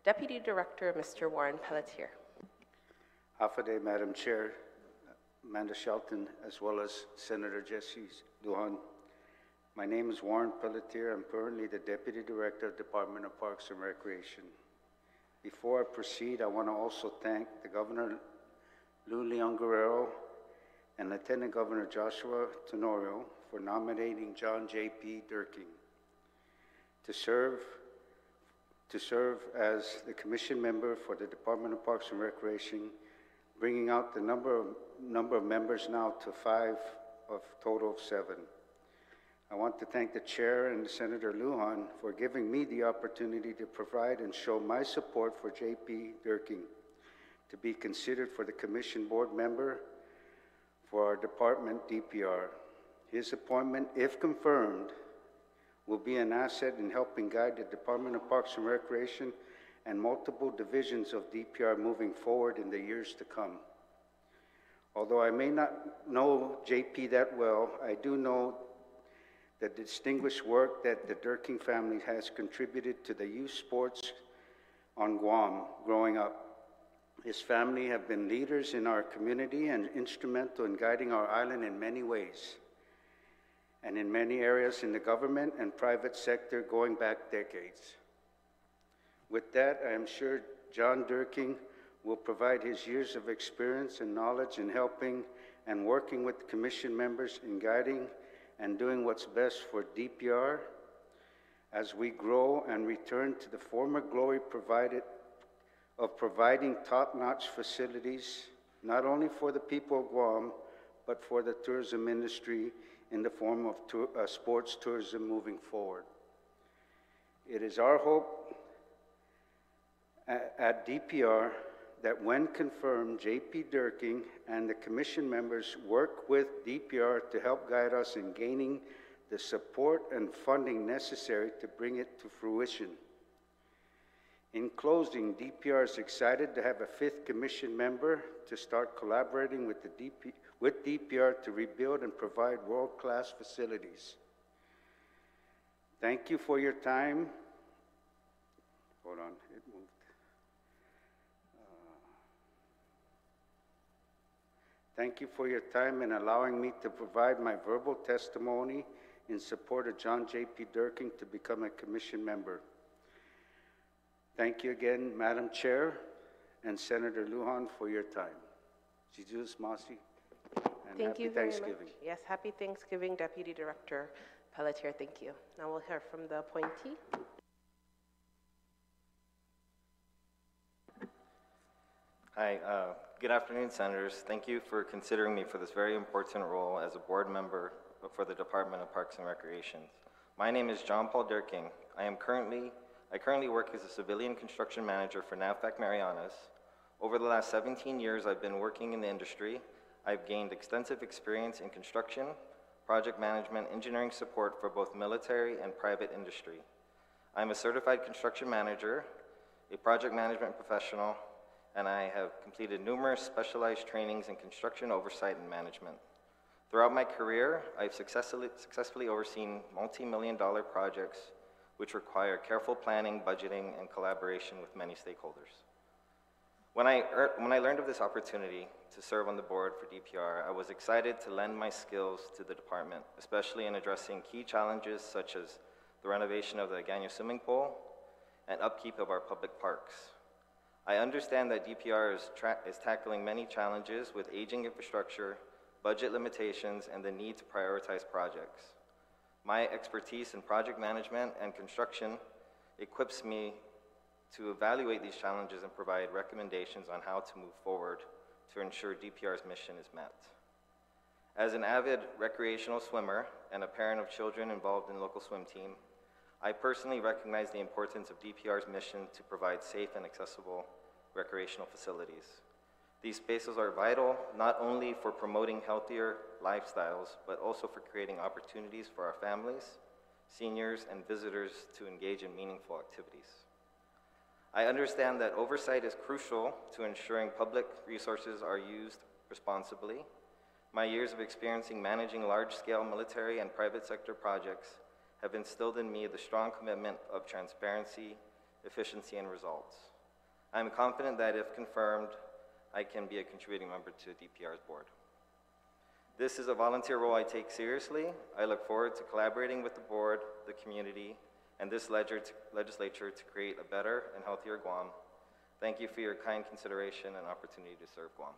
Deputy Director, Mr. Warren Pelletier. Hafiday, Madam Chair, Amanda Shelton, as well as Senator Jesse Lujan. My name is Warren Pelletier. I'm currently the Deputy Director of Department of Parks and Recreation. Before I proceed, I want to also thank the Governor Lou Leon Guerrero and Lieutenant Governor Joshua Tenorio for nominating John J.P. Dierking to serve as the commission member for the Department of Parks and Recreation, bringing out the number of members now to 5 of total of 7. I want to thank the chair and Senator Lujan for giving me the opportunity to provide and show my support for J.P. Dierking to be considered for the commission board member for our department DPR. His appointment, if confirmed, will be an asset in helping guide the Department of Parks and Recreation and multiple divisions of DPR moving forward in the years to come. Although I may not know JP that well, I do know the distinguished work that the Dierking family has contributed to the youth sports on Guam growing up. His family have been leaders in our community and instrumental in guiding our island in many ways, and in many areas in the government and private sector going back decades. With that, I am sure John Dierking will provide his years of experience and knowledge in helping and working with commission members in guiding and doing what's best for DPR as we grow and return to the former glory of providing top-notch facilities, not only for the people of Guam, but for the tourism industry in the form of sports tourism moving forward. It is our hope at DPR that when confirmed, J.P. Dierking and the commission members work with DPR to help guide us in gaining the support and funding necessary to bring it to fruition. In closing, DPR is excited to have a 5th commission member to start collaborating with DPR to rebuild and provide world-class facilities. Thank you for your time. Hold on, it moved. Thank you for your time in allowing me to provide my verbal testimony in support of John J.P. Dierking to become a commission member. Thank you again, Madam Chair and Senator Lujan, for your time. Jesus Masi, and Thank happy you very Thanksgiving. much. Yes, happy Thanksgiving, Deputy Director Pelletier. Thank you. Now we'll hear from the appointee. Hi, good afternoon, Senators. Thank you for considering me for this very important role as a board member for the Department of Parks and Recreation. My name is John Paul Dierking. I currently work as a civilian construction manager for NAVFAC Marianas. Over the last 17 years, I've been working in the industry. I've gained extensive experience in construction, project management, engineering support for both military and private industry. I'm a certified construction manager, a project management professional, and I have completed numerous specialized trainings in construction oversight and management. Throughout my career, I've successfully overseen multi-million-dollar projects which require careful planning, budgeting, and collaboration with many stakeholders. When I learned of this opportunity to serve on the board for DPR, I was excited to lend my skills to the department, especially in addressing key challenges such as the renovation of the Agano swimming pool and upkeep of our public parks. I understand that DPR is tackling many challenges with aging infrastructure, budget limitations, and the need to prioritize projects. My expertise in project management and construction equips me to evaluate these challenges and provide recommendations on how to move forward to ensure DPR's mission is met. As an avid recreational swimmer and a parent of children involved in the local swim team, I personally recognize the importance of DPR's mission to provide safe and accessible recreational facilities. These spaces are vital not only for promoting healthier lifestyles, but also for creating opportunities for our families, seniors, and visitors to engage in meaningful activities. I understand that oversight is crucial to ensuring public resources are used responsibly. My years of experiencing managing large-scale military and private sector projects have instilled in me the strong commitment of transparency, efficiency, and results. I am confident that if confirmed, I can be a contributing member to DPR's board. This is a volunteer role I take seriously. I look forward to collaborating with the board, the community, and this legislature to create a better and healthier Guam. Thank you for your kind consideration and opportunity to serve Guam.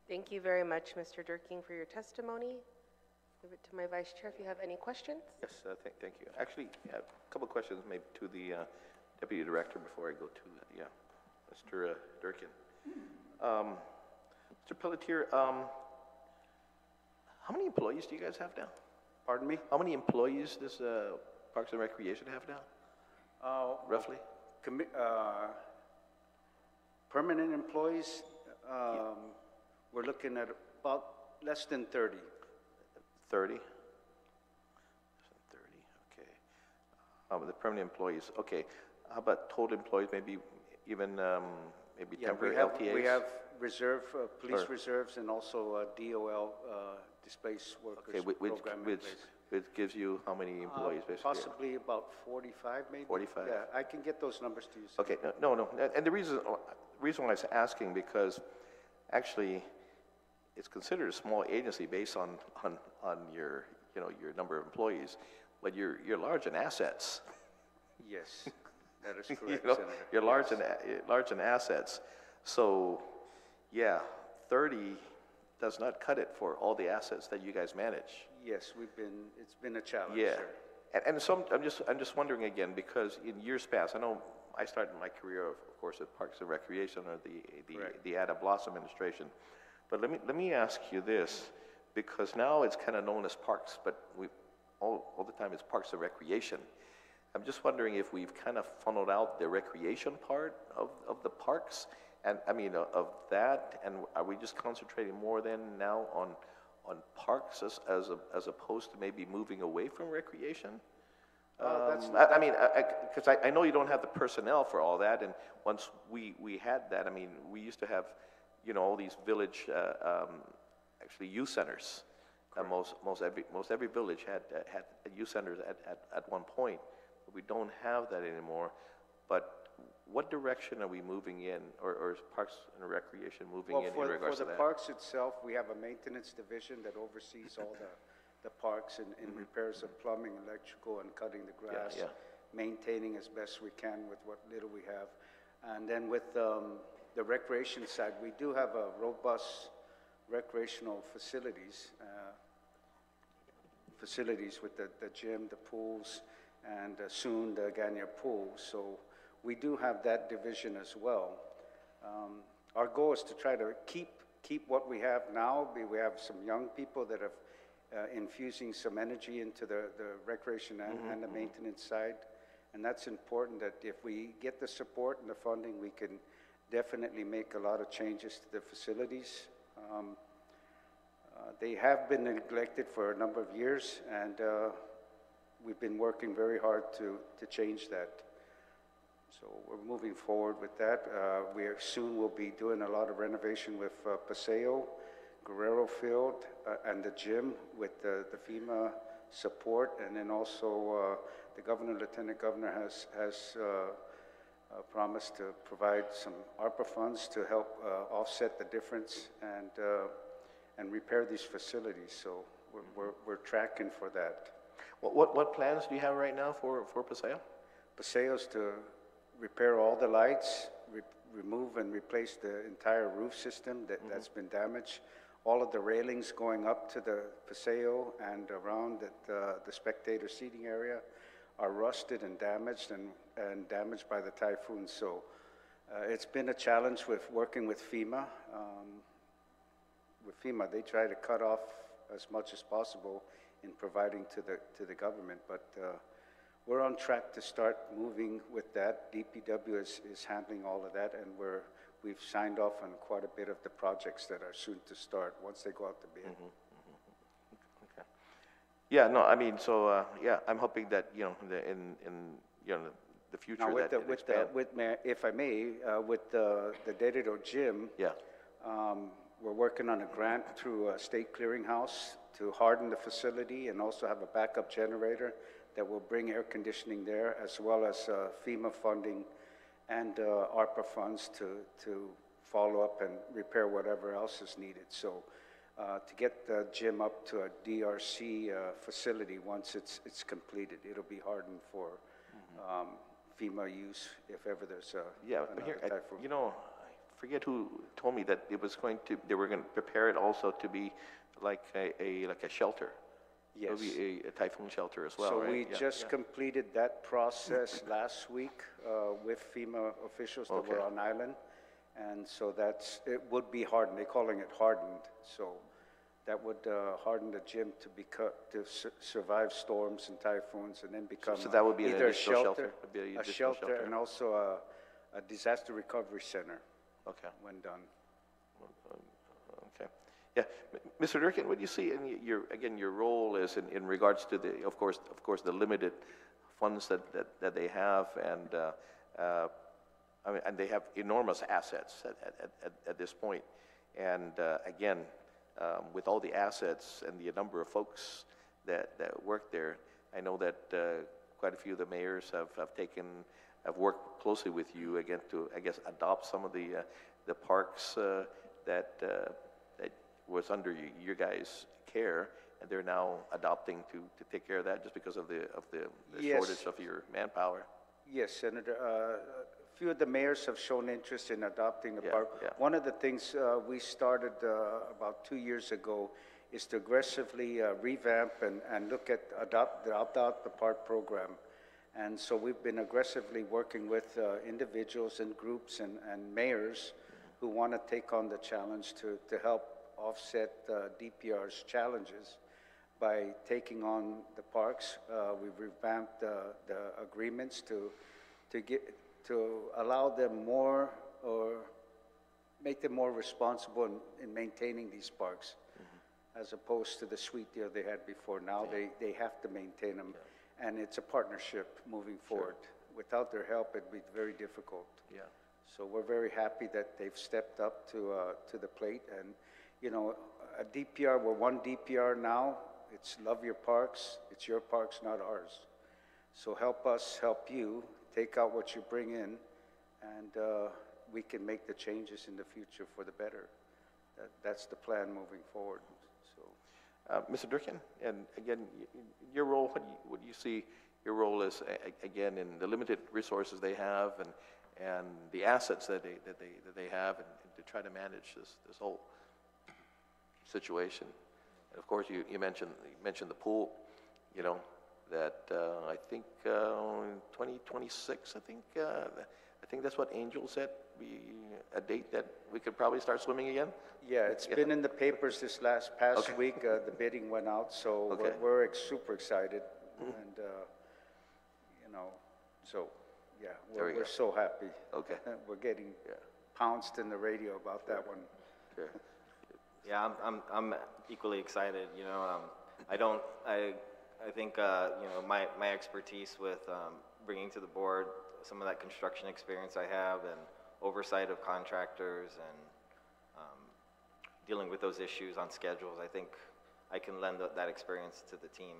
Thank you very much, Mr. Dierking, for your testimony. Give it to my vice chair if you have any questions. Yes, thank you. Actually, a couple of questions maybe to the deputy director before I go to Mr. Dierking. Mr. Pelletier, how many employees do you guys have now? Pardon me? How many employees does Parks and Recreation have now, roughly? Permanent employees, we're looking at about less than 30. 30? Less than 30, okay. The permanent employees, okay. How about total employees, maybe even maybe temporary LTAs? We have reserve, police reserves, and also DOL, displaced workers program in place. Which gives you how many employees, basically? Possibly about 45, maybe. 45? Yeah, I can get those numbers to you. Okay, no. And the reason why I was asking, because actually it's considered a small agency based on your, your number of employees, but you're large in assets. Yes, that is correct, Senator. You're large in assets. So, yeah, 30 does not cut it for all the assets that you guys manage. Yes, it's been a challenge, yeah. sir. And so I'm just wondering again, because in years past, I know I started my career, of course, at Parks and Recreation or the Ada Blossom administration. But let me ask you this, because now it's kind of known as Parks, but all the time it's Parks and Recreation. I'm just wondering if we've kind of funneled out the recreation part of the parks, and I mean of that, and are we just concentrating more then now on parks as opposed to maybe moving away from recreation? I mean, because I know you don't have the personnel for all that, and once we had that, I mean, we used to have, all these village, actually youth centers. Most every village had youth centers at one point, but we don't have that anymore. But what direction are we moving in, or is Parks and Recreation moving in regards to that? For the parks itself, we have a maintenance division that oversees all the parks and repairs of plumbing, electrical, and cutting the grass, maintaining as best we can with what little we have. And then with the recreation side, we do have a robust recreational facilities with the gym, the pools, and soon the Ganya pool. So we do have that division as well. Our goal is to try to keep what we have now. We have some young people that have infusing some energy into the recreation and the maintenance side. And that's important, that if we get the support and the funding, we can definitely make a lot of changes to the facilities. They have been neglected for a number of years, and we've been working very hard to change that. So we're moving forward with that. We soon will be doing a lot of renovation with Paseo, Guerrero Field, and the gym with the FEMA support, and then also the governor, lieutenant governor has promised to provide some ARPA funds to help offset the difference and repair these facilities. So we're tracking for that. What plans do you have right now for Paseo? Paseo's to repair all the lights, remove and replace the entire roof system that's been damaged. All of the railings going up to the Paseo and around the spectator seating area are rusted and damaged damaged by the typhoon. So it's been a challenge with working with FEMA. With FEMA, they try to cut off as much as possible in providing to the government, but we're on track to start moving with that. DPW is handling all of that, and we've signed off on quite a bit of the projects that are soon to start once they go out to bid. Okay. Yeah, no, I mean, so yeah, I'm hoping that in the future now that if I may, with the Dedito Gym, we're working on a grant through a state clearinghouse to harden the facility and also have a backup generator that will bring air conditioning there, as well as FEMA funding and ARPA funds to follow up and repair whatever else is needed. So to get the gym up to a DRC facility once it's completed. It'll be hardened for FEMA use if ever there's a Yeah, but here, typhoon. you know, I forget who told me that it was going to, they were going to prepare it also to be like a shelter. Yes. It'll be a typhoon shelter as well, So right? we Yeah, just yeah. completed that process last week with FEMA officials that were on island. And so it would be hardened. They're calling it hardened. So that would harden the gym to survive storms and typhoons and then become So that would be an either a additional shelter, shelter? Would be an a additional shelter, shelter. and also a disaster recovery center. Okay. When done. Okay. Yeah, Mr. Dierking, what do you see in your role is in regards to the, of course, the limited funds that they have, and I mean, and they have enormous assets at this point, and again, with all the assets and the number of folks that work there, I know that quite a few of the mayors have worked closely with you again to, I guess, adopt some of the parks that was under your guys' care, and they're now adopting to take care of that just because of the Yes. shortage of your manpower. Yes, Senator. A few of the mayors have shown interest in adopting the park. yeah. One of the things we started about 2 years ago is to aggressively revamp and look at the opt-out the park program. And so we've been aggressively working with individuals and groups and mayors who want to take on the challenge to help offset DPR's challenges by taking on the parks. We've revamped the agreements to allow them more or make them more responsible in maintaining these parks, as opposed to the sweet deal they had before. Now they have to maintain them, and it's a partnership moving forward. Without their help, it'd be very difficult. Yeah. So we're very happy that they've stepped up to the plate. And you know, a DPR, we're one DPR now. It's love your parks. It's your parks, not ours. So help us help you. Take out what you bring in, and we can make the changes in the future for the better. That's the plan moving forward. So, Mr. Dierking, and again, your role, what do you see your role is, again, in the limited resources they have and the assets that they have, and to try to manage this whole situation? And of course, you mentioned the pool, you know, that I think in 2026, I think that's what Angel said, a date that we could probably start swimming again. Yeah, it's been in the papers this past week. The bidding went out, so we're super excited, and you know, so yeah, we're so happy. Okay, we're getting pounced in the radio about that one. Sure. Yeah, I'm equally excited. You know, I think you know, my expertise with bringing to the board some of that construction experience I have and oversight of contractors and dealing with those issues on schedules, I think I can lend that experience to the team,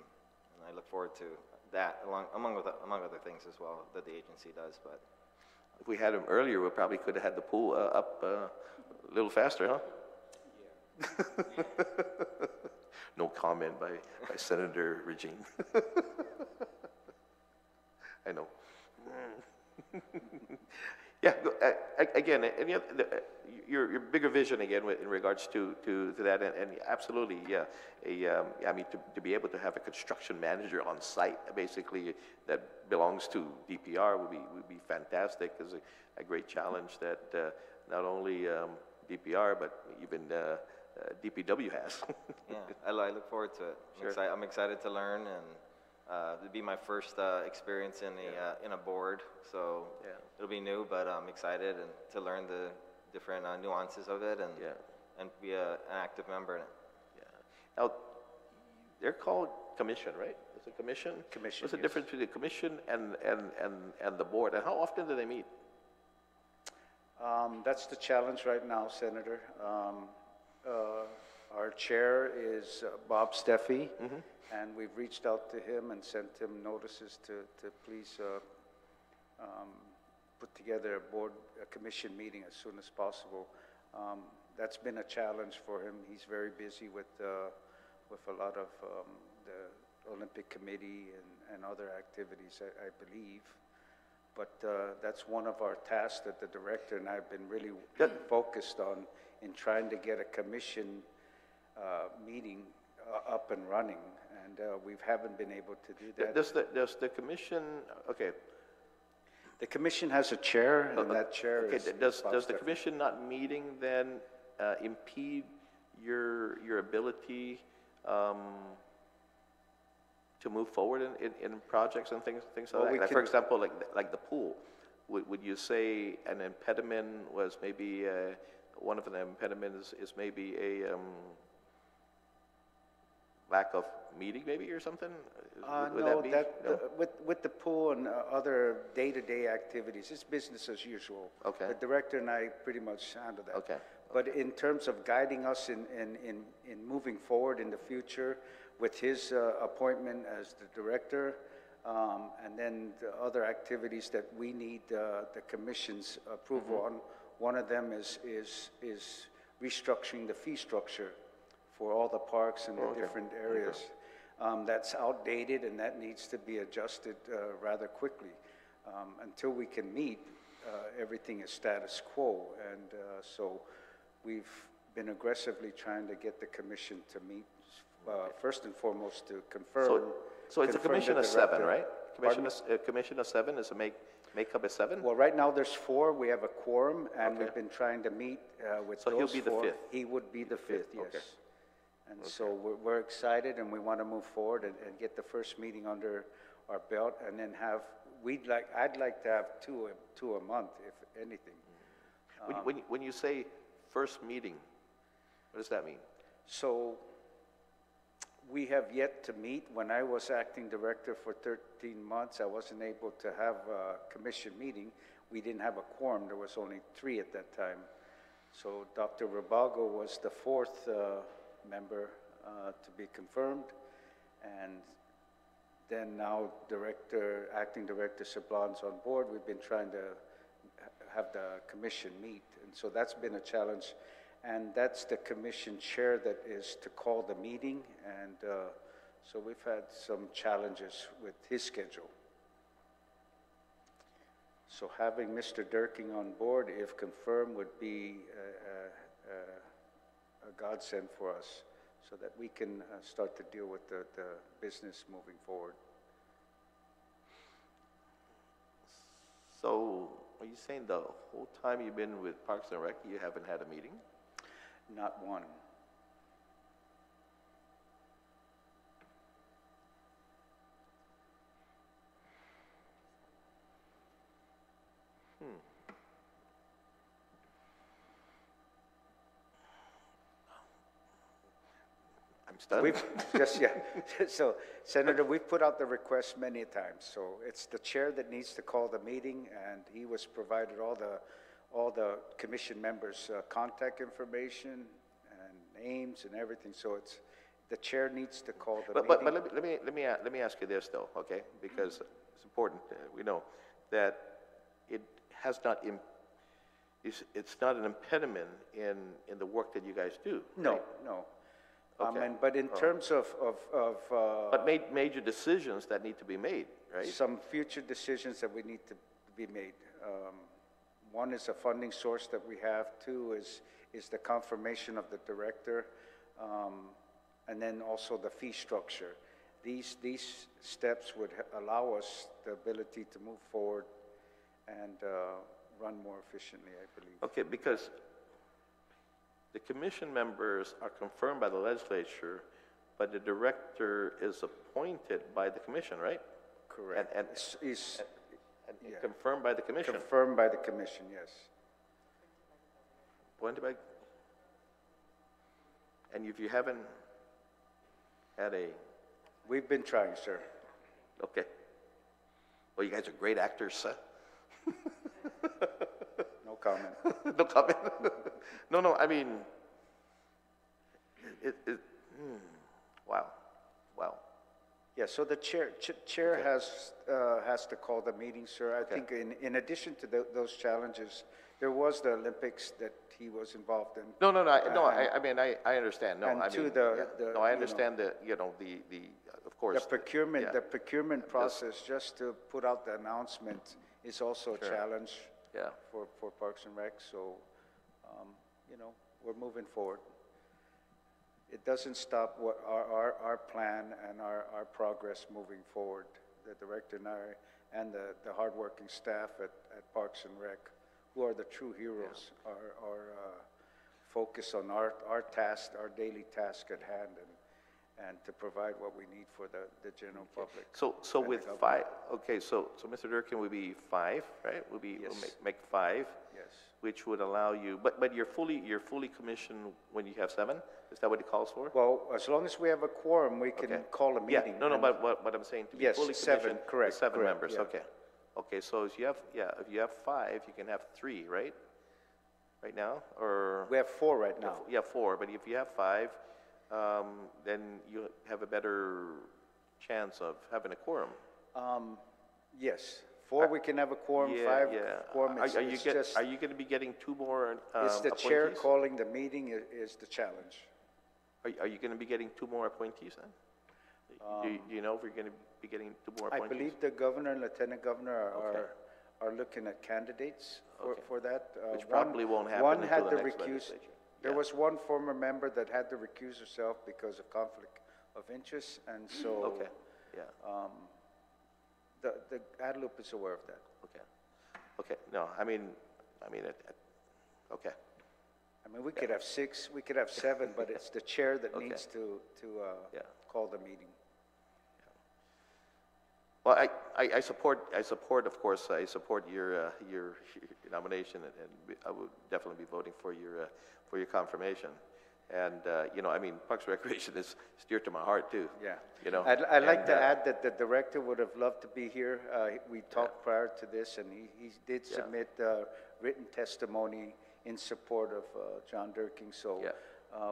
and I look forward to that among other things as well that the agency does. But if we had him earlier, we probably could have had the pool up a little faster, huh? Yeah. No comment by Senator Regine. I know. Yeah. Again, your bigger vision again in regards to that, and absolutely, yeah. I mean, to be able to have a construction manager on site, basically that belongs to DPR would be fantastic. It's a great challenge that not only DPR but even DPW has. Yeah, I look forward to it. Sure. I'm excited to learn, and it'll be my first experience in a board, so it'll be new, but I'm excited and to learn the different nuances of it and be an active member in it. Yeah. Now, they're called commission, right? It's a commission? Commission, What's the difference between the commission and the board, and how often do they meet? That's the challenge right now, Senator. Our chair is Bob Steffi, and we've reached out to him and sent him notices to please put together a commission meeting as soon as possible. That's been a challenge for him. He's very busy with a lot of the Olympic Committee and other activities, I believe. But that's one of our tasks that the director and I have been really focused on in trying to get a commission meeting up and running, and we haven't been able to do that. Does the commission, okay. The commission has a chair, and that chair is... Does the commission not meeting then impede your ability to move forward in projects and things like that? Like, for example, like the pool. Would you say an impediment was maybe one of the impediments is maybe a lack of meeting, maybe, or something? Would no, that be? With the pool and other day-to-day activities, it's business as usual. Okay. The director and I pretty much handle that. Okay. But in terms of guiding us in moving forward in the future, with his appointment as the director, and then the other activities that we need the commission's approval on. One of them is restructuring the fee structure for all the parks in the different areas. That's outdated, and that needs to be adjusted rather quickly. Until we can meet, everything is status quo, and so we've been aggressively trying to get the commission to meet. First and foremost, to confirm. So it's a commission of 7, right? Commission of 7 is a makeup of 7? Well, right now there's 4. We have a quorum, and we've been trying to meet with those 4. So he'll be the 5th? He would be the 5th, yes. Okay. And so we're excited, and we want to move forward and get the first meeting under our belt, and then I'd like to have two a month, if anything. When you say first meeting, what does that mean? So we have yet to meet. When I was acting director for 13 months, I wasn't able to have a commission meeting. We didn't have a quorum. There was only 3 at that time. So Dr. Rabago was the 4th member to be confirmed. And then now acting director Sablon's on board. We've been trying to have the commission meet. And so that's been a challenge. And that's the commission chair that is to call the meeting, and so we've had some challenges with his schedule. So having Mr. Dierking on board, if confirmed, would be a godsend for us, so that we can start to deal with the business moving forward. So are you saying the whole time you've been with Parks and Rec, you haven't had a meeting? Not one. I'm stunned. We've So, Senator, we've put out the request many times. So it's the chair that needs to call the meeting, and he was provided all the commission members' contact information and names and everything. So it's the chair needs to call the meeting. But let me ask you this though, okay? Because it's important. We know that it has not. It's not an impediment in the work that you guys do. No, right? no. Okay. But in terms of but major decisions that need to be made, right? Some future decisions that we need to be made. One is a funding source that we have. 2 is the confirmation of the director, and then also the fee structure. These steps would allow us the ability to move forward and run more efficiently, I believe. Okay, because the commission members are confirmed by the legislature, but the director is appointed by the commission, right? Correct. And confirmed by the commission. Confirmed by the commission, yes. Appointed by. And if you haven't had a. We've been trying, sir. Okay. Well, you guys are great actors, sir. No comment. No comment. No. I mean, wow. Yeah. So the chair has to call the meeting, sir. I think in addition to those challenges, There was the Olympics that he was involved in. No, I mean, I understand. No, And I to mean, the- no, I understand the, of course. The procurement, yeah. the procurement process, just to put out the announcement, is also a Sure. challenge Yeah. for Parks and Rec. So, we're moving forward. It doesn't stop what our plan and our progress moving forward. The director and I, and the hardworking staff at Parks and Rec, who are the true heroes, are focused on our task, our daily task at hand, and to provide what we need for the general public. So and with the government. five, okay, so Mr. Dierking would be five, right? We'll make five. Yes. Which would allow you, but you're fully commissioned when you have seven? Is that what it calls for? Well, as long as we have a quorum, we can call a meeting. Yeah, no, and- but what I'm saying, to be Yes, fully seven, commissioned, correct, seven correct, members, yeah. okay. Okay, so if you have five, you can have three, right? Right now, or? We have four right now. Yeah, four, but if you have five, then you have a better chance of having a quorum. Yes, four we can have a quorum, five quorum. Are you going to be getting two more It's the chair appointees? calling the meeting is the challenge. Are you going to be getting two more appointees then? Do you know if you're going to be getting two more I appointees? believe the governor and lieutenant governor are looking at candidates for that. Which probably won't happen One until had the to next recuse. legislature. There was one former member that had to recuse herself because of conflict of interest, and so the Guadalupe is aware of that. Okay. No, I mean, okay. I mean, we could have six, we could have seven, but it's the chair that needs to call the meeting. Well, I support, of course, I support your nomination, and I would definitely be voting for your confirmation. And, I mean, Parks and Recreation is dear to my heart, too. Yeah. I'd like to add that the director would have loved to be here. We talked prior to this, and he did submit written testimony in support of John Dierking. So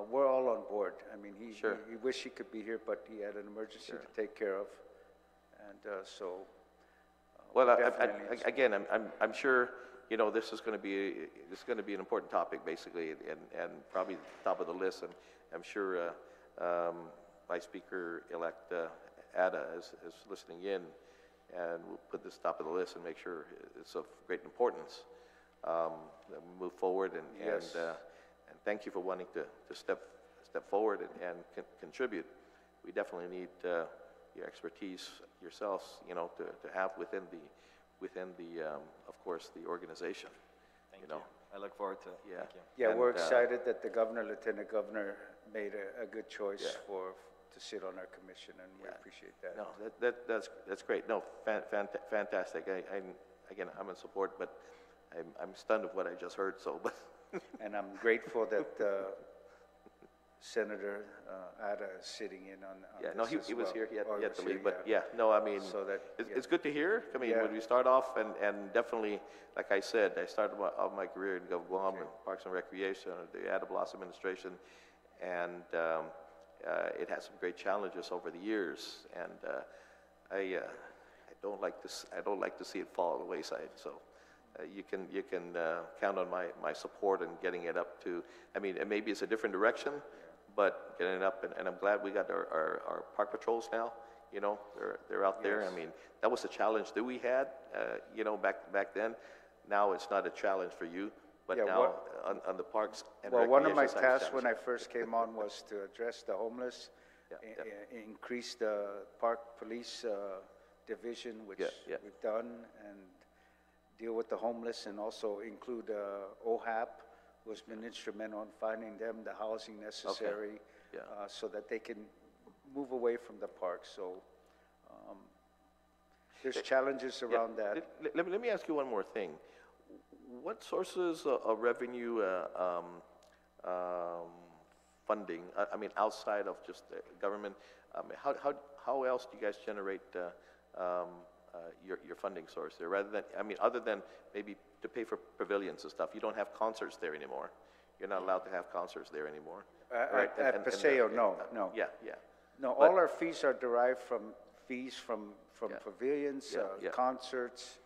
we're all on board. I mean, he wished he could be here, but he had an emergency to take care of. And so, well, again, I'm sure this is going to be an important topic, basically, and probably the top of the list. And I'm sure Vice Speaker-elect Ada is listening in, and we'll put this top of the list and make sure it's of great importance. That we move forward, and thank you for wanting to step forward and contribute. We definitely need your expertise yourselves, to have within the of course, the organization. Thank you. I look forward to it. Yeah. Thank you. Yeah, And, we're excited that the governor, lieutenant governor made a good choice to sit on our commission, and we appreciate that. No, that's great. No, fantastic. I'm in support, but I'm stunned of what I just heard. So, but and I'm grateful that Senator Ada is sitting in on no, this he as was well. here. He Oh, had to was leave, here, but no, I mean, So that, it's good to hear. I mean, when we start off, and definitely, like I said, I started off my career in Guam and Parks and Recreation, the Ada Bloss administration, and it had some great challenges over the years, and I don't like to see it fall to the wayside. So. You can count on my support in getting it up to. I mean, maybe it's a different direction, but getting it up, and I'm glad we got our park patrols now. They're out there. I mean, that was a challenge that we had. Back then. Now it's not a challenge for you, but now on the parks and one of my recreation side, tasks when I first came on was to address the homeless, increase the park police division, which we've done, and deal with the homeless, and also include OHAP, who has been instrumental in finding them the housing necessary so that they can move away from the park. So there's challenges around that. Let me ask you one more thing. What sources of revenue funding, I mean, outside of just the government, how else do you guys generate your funding source there, rather than, I mean, other than maybe to pay for pavilions and stuff? You don't have concerts there anymore. You're not allowed to have concerts there anymore. At Paseo, no. No, all our fees are derived from fees from pavilions, concerts,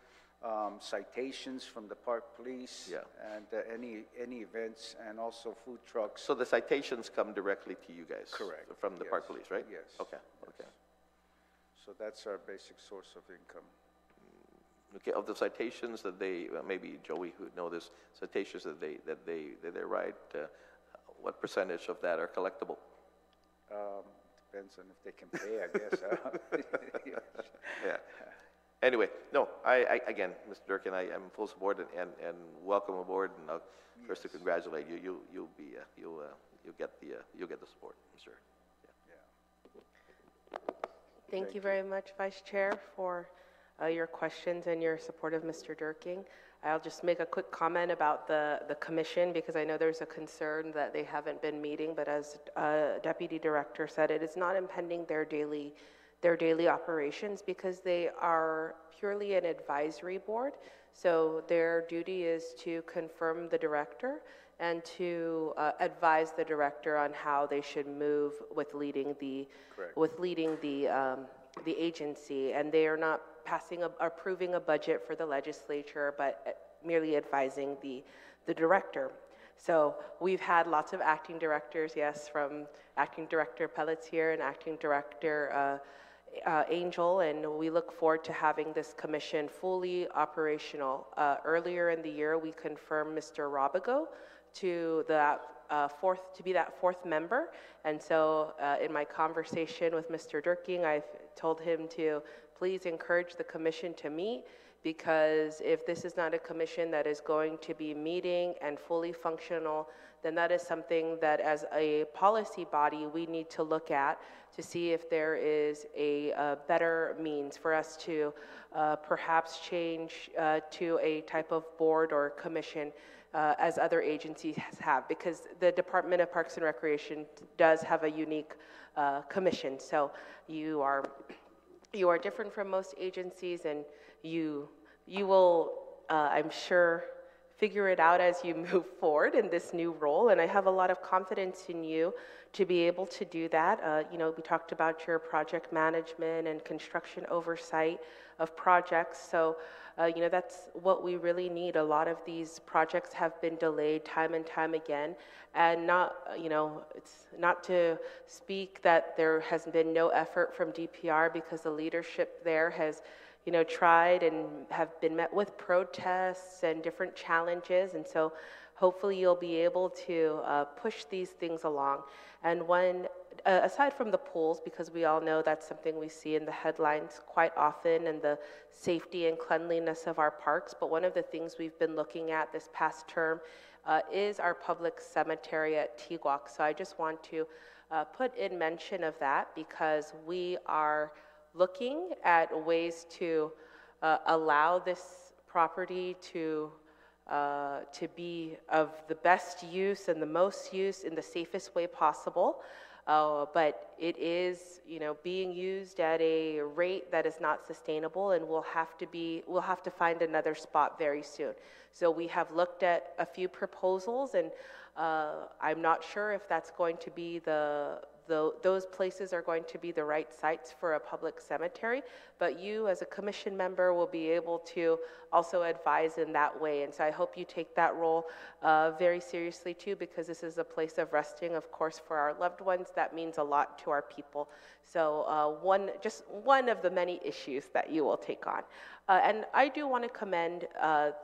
citations from the park police. Yeah. And any events, and also food trucks. So the citations come directly to you guys? Correct. From the park Yes. police, right? Yes. Okay, Yes. okay. So that's our basic source of income. Okay, of the citations that they, maybe Joey would know this, citations that they write, what percentage of that are collectible? Depends on if they can pay, I guess. Yeah. Anyway, no, again, Mr. Dierking, I am full support and welcome aboard, and I'll first to congratulate you. You'll get the support, I'm sure. Yeah. Thank you very much, Vice Chair, for your questions and your support of Mr. Dierking. I'll just make a quick comment about the commission, because I know there's a concern that they haven't been meeting, but as Deputy Director said, it is not impeding their daily operations, because they are purely an advisory board. So their duty is to confirm the director and to advise the director on how they should move with leading the agency, and they are not approving a budget for the legislature, but merely advising the director. So we've had lots of acting directors, yes, from Acting Director Pelletier and Acting Director Angel, and we look forward to having this commission fully operational. Earlier in the year, we confirmed Mr. Robigo to be that fourth member, and so in my conversation with Mr. Dierking, I told him to please encourage the commission to meet, because if this is not a commission that is going to be meeting and fully functional, then that is something that as a policy body we need to look at to see if there is a better means for us to perhaps change to a type of board or commission as other agencies have, because the Department of Parks and Recreation does have a unique commission. So you are different from most agencies, and you will, I'm sure, figure it out as you move forward in this new role, and I have a lot of confidence in you to be able to do that. We talked about your project management and construction oversight of projects, so that's what we really need. A lot of these projects have been delayed time and time again, and it's not to speak that there has been no effort from DPR, because the leadership there has tried and have been met with protests and different challenges, and so hopefully you'll be able to push these things along. And aside from the pools, because we all know that's something we see in the headlines quite often, and the safety and cleanliness of our parks, but one of the things we've been looking at this past term is our public cemetery at Tiguac. So I just want to put in mention of that, because we are looking at ways to allow this property to be of the best use and the most use in the safest way possible. But it is, being used at a rate that is not sustainable, and we'll have to find another spot very soon. So we have looked at a few proposals, and I'm not sure if that's going to be those places are going to be the right sites for a public cemetery, but you as a commission member will be able to also advise in that way. And so I hope you take that role very seriously too, because this is a place of resting, of course, for our loved ones. That means a lot to our people. So just one of the many issues that you will take on. And I do want to commend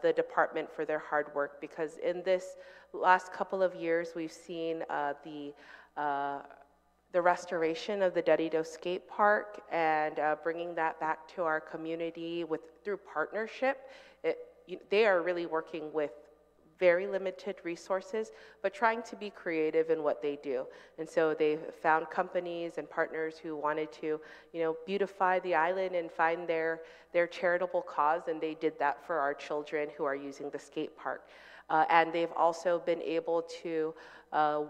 the department for their hard work, because in this last couple of years, we've seen the restoration of the Dedido Skate Park and bringing that back to our community through partnership. They are really working with very limited resources, but trying to be creative in what they do. And so they found companies and partners who wanted to, beautify the island and find their charitable cause, and they did that for our children who are using the skate park. And they've also been able to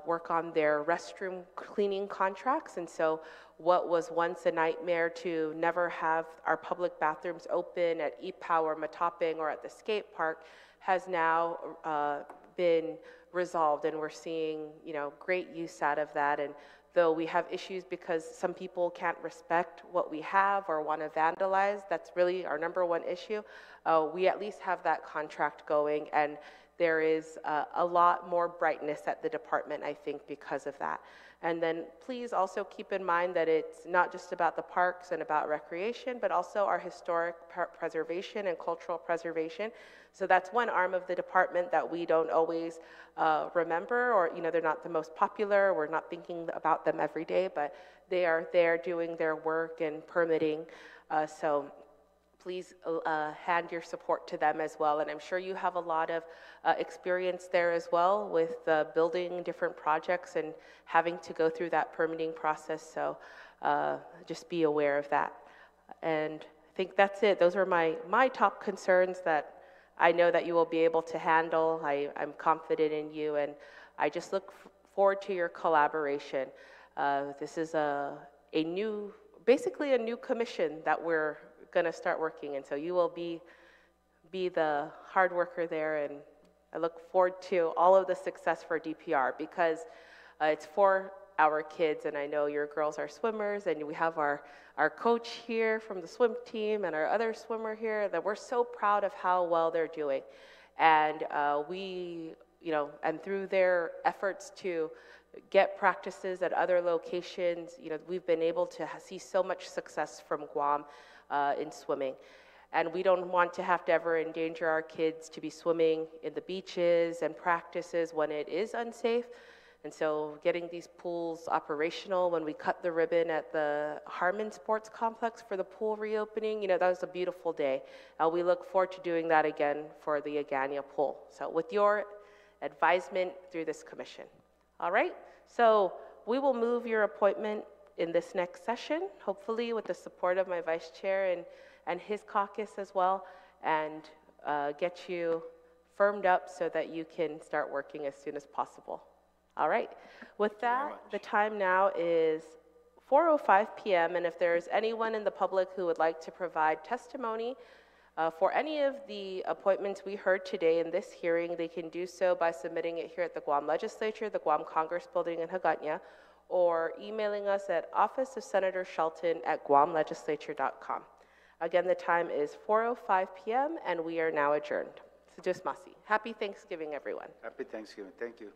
work on their restroom cleaning contracts. And so what was once a nightmare to never have our public bathrooms open at Ipoh or Matapeng or at the skate park has now been resolved, and we're seeing great use out of that. And though we have issues because some people can't respect what we have or want to vandalize, that's really our number one issue. We at least have that contract going, and there is a lot more brightness at the department, I think, because of that. And then please also keep in mind that it's not just about the parks and about recreation, but also our historic preservation and cultural preservation. So that's one arm of the department that we don't always remember, or they're not the most popular. We're not thinking about them every day, but they are there doing their work and permitting. So please hand your support to them as well. And I'm sure you have a lot of experience there as well with building different projects and having to go through that permitting process. So just be aware of that. And I think that's it. Those are my top concerns that I know that you will be able to handle. I'm confident in you, and I just look forward to your collaboration. This is basically a new commission that we're going to start working in. So you will be the hard worker there, and I look forward to all of the success for DPR, because it's for our kids, and I know your girls are swimmers, and we have our coach here from the swim team and our other swimmer here, that we're so proud of how well they're doing. And and through their efforts to get practices at other locations, we've been able to see so much success from Guam in swimming. And we don't want to have to ever endanger our kids to be swimming in the beaches and practices when it is unsafe. And so getting these pools operational, when we cut the ribbon at the Harmon Sports Complex for the pool reopening, that was a beautiful day. We look forward to doing that again for the Agania pool. So with your advisement through this commission. All right, so we will move your appointment in this next session, hopefully with the support of my vice chair and his caucus as well, and get you firmed up so that you can start working as soon as possible. All right, with that, the time now is 4:05 p.m., and if there's anyone in the public who would like to provide testimony for any of the appointments we heard today in this hearing, they can do so by submitting it here at the Guam Legislature, the Guam Congress Building in Hagåtña, or emailing us at Office of Senator Shelton at guamlegislature.com. Again, the time is 4:05 p.m., and we are now adjourned. So just Masi. Happy Thanksgiving, everyone. Happy Thanksgiving. Thank you.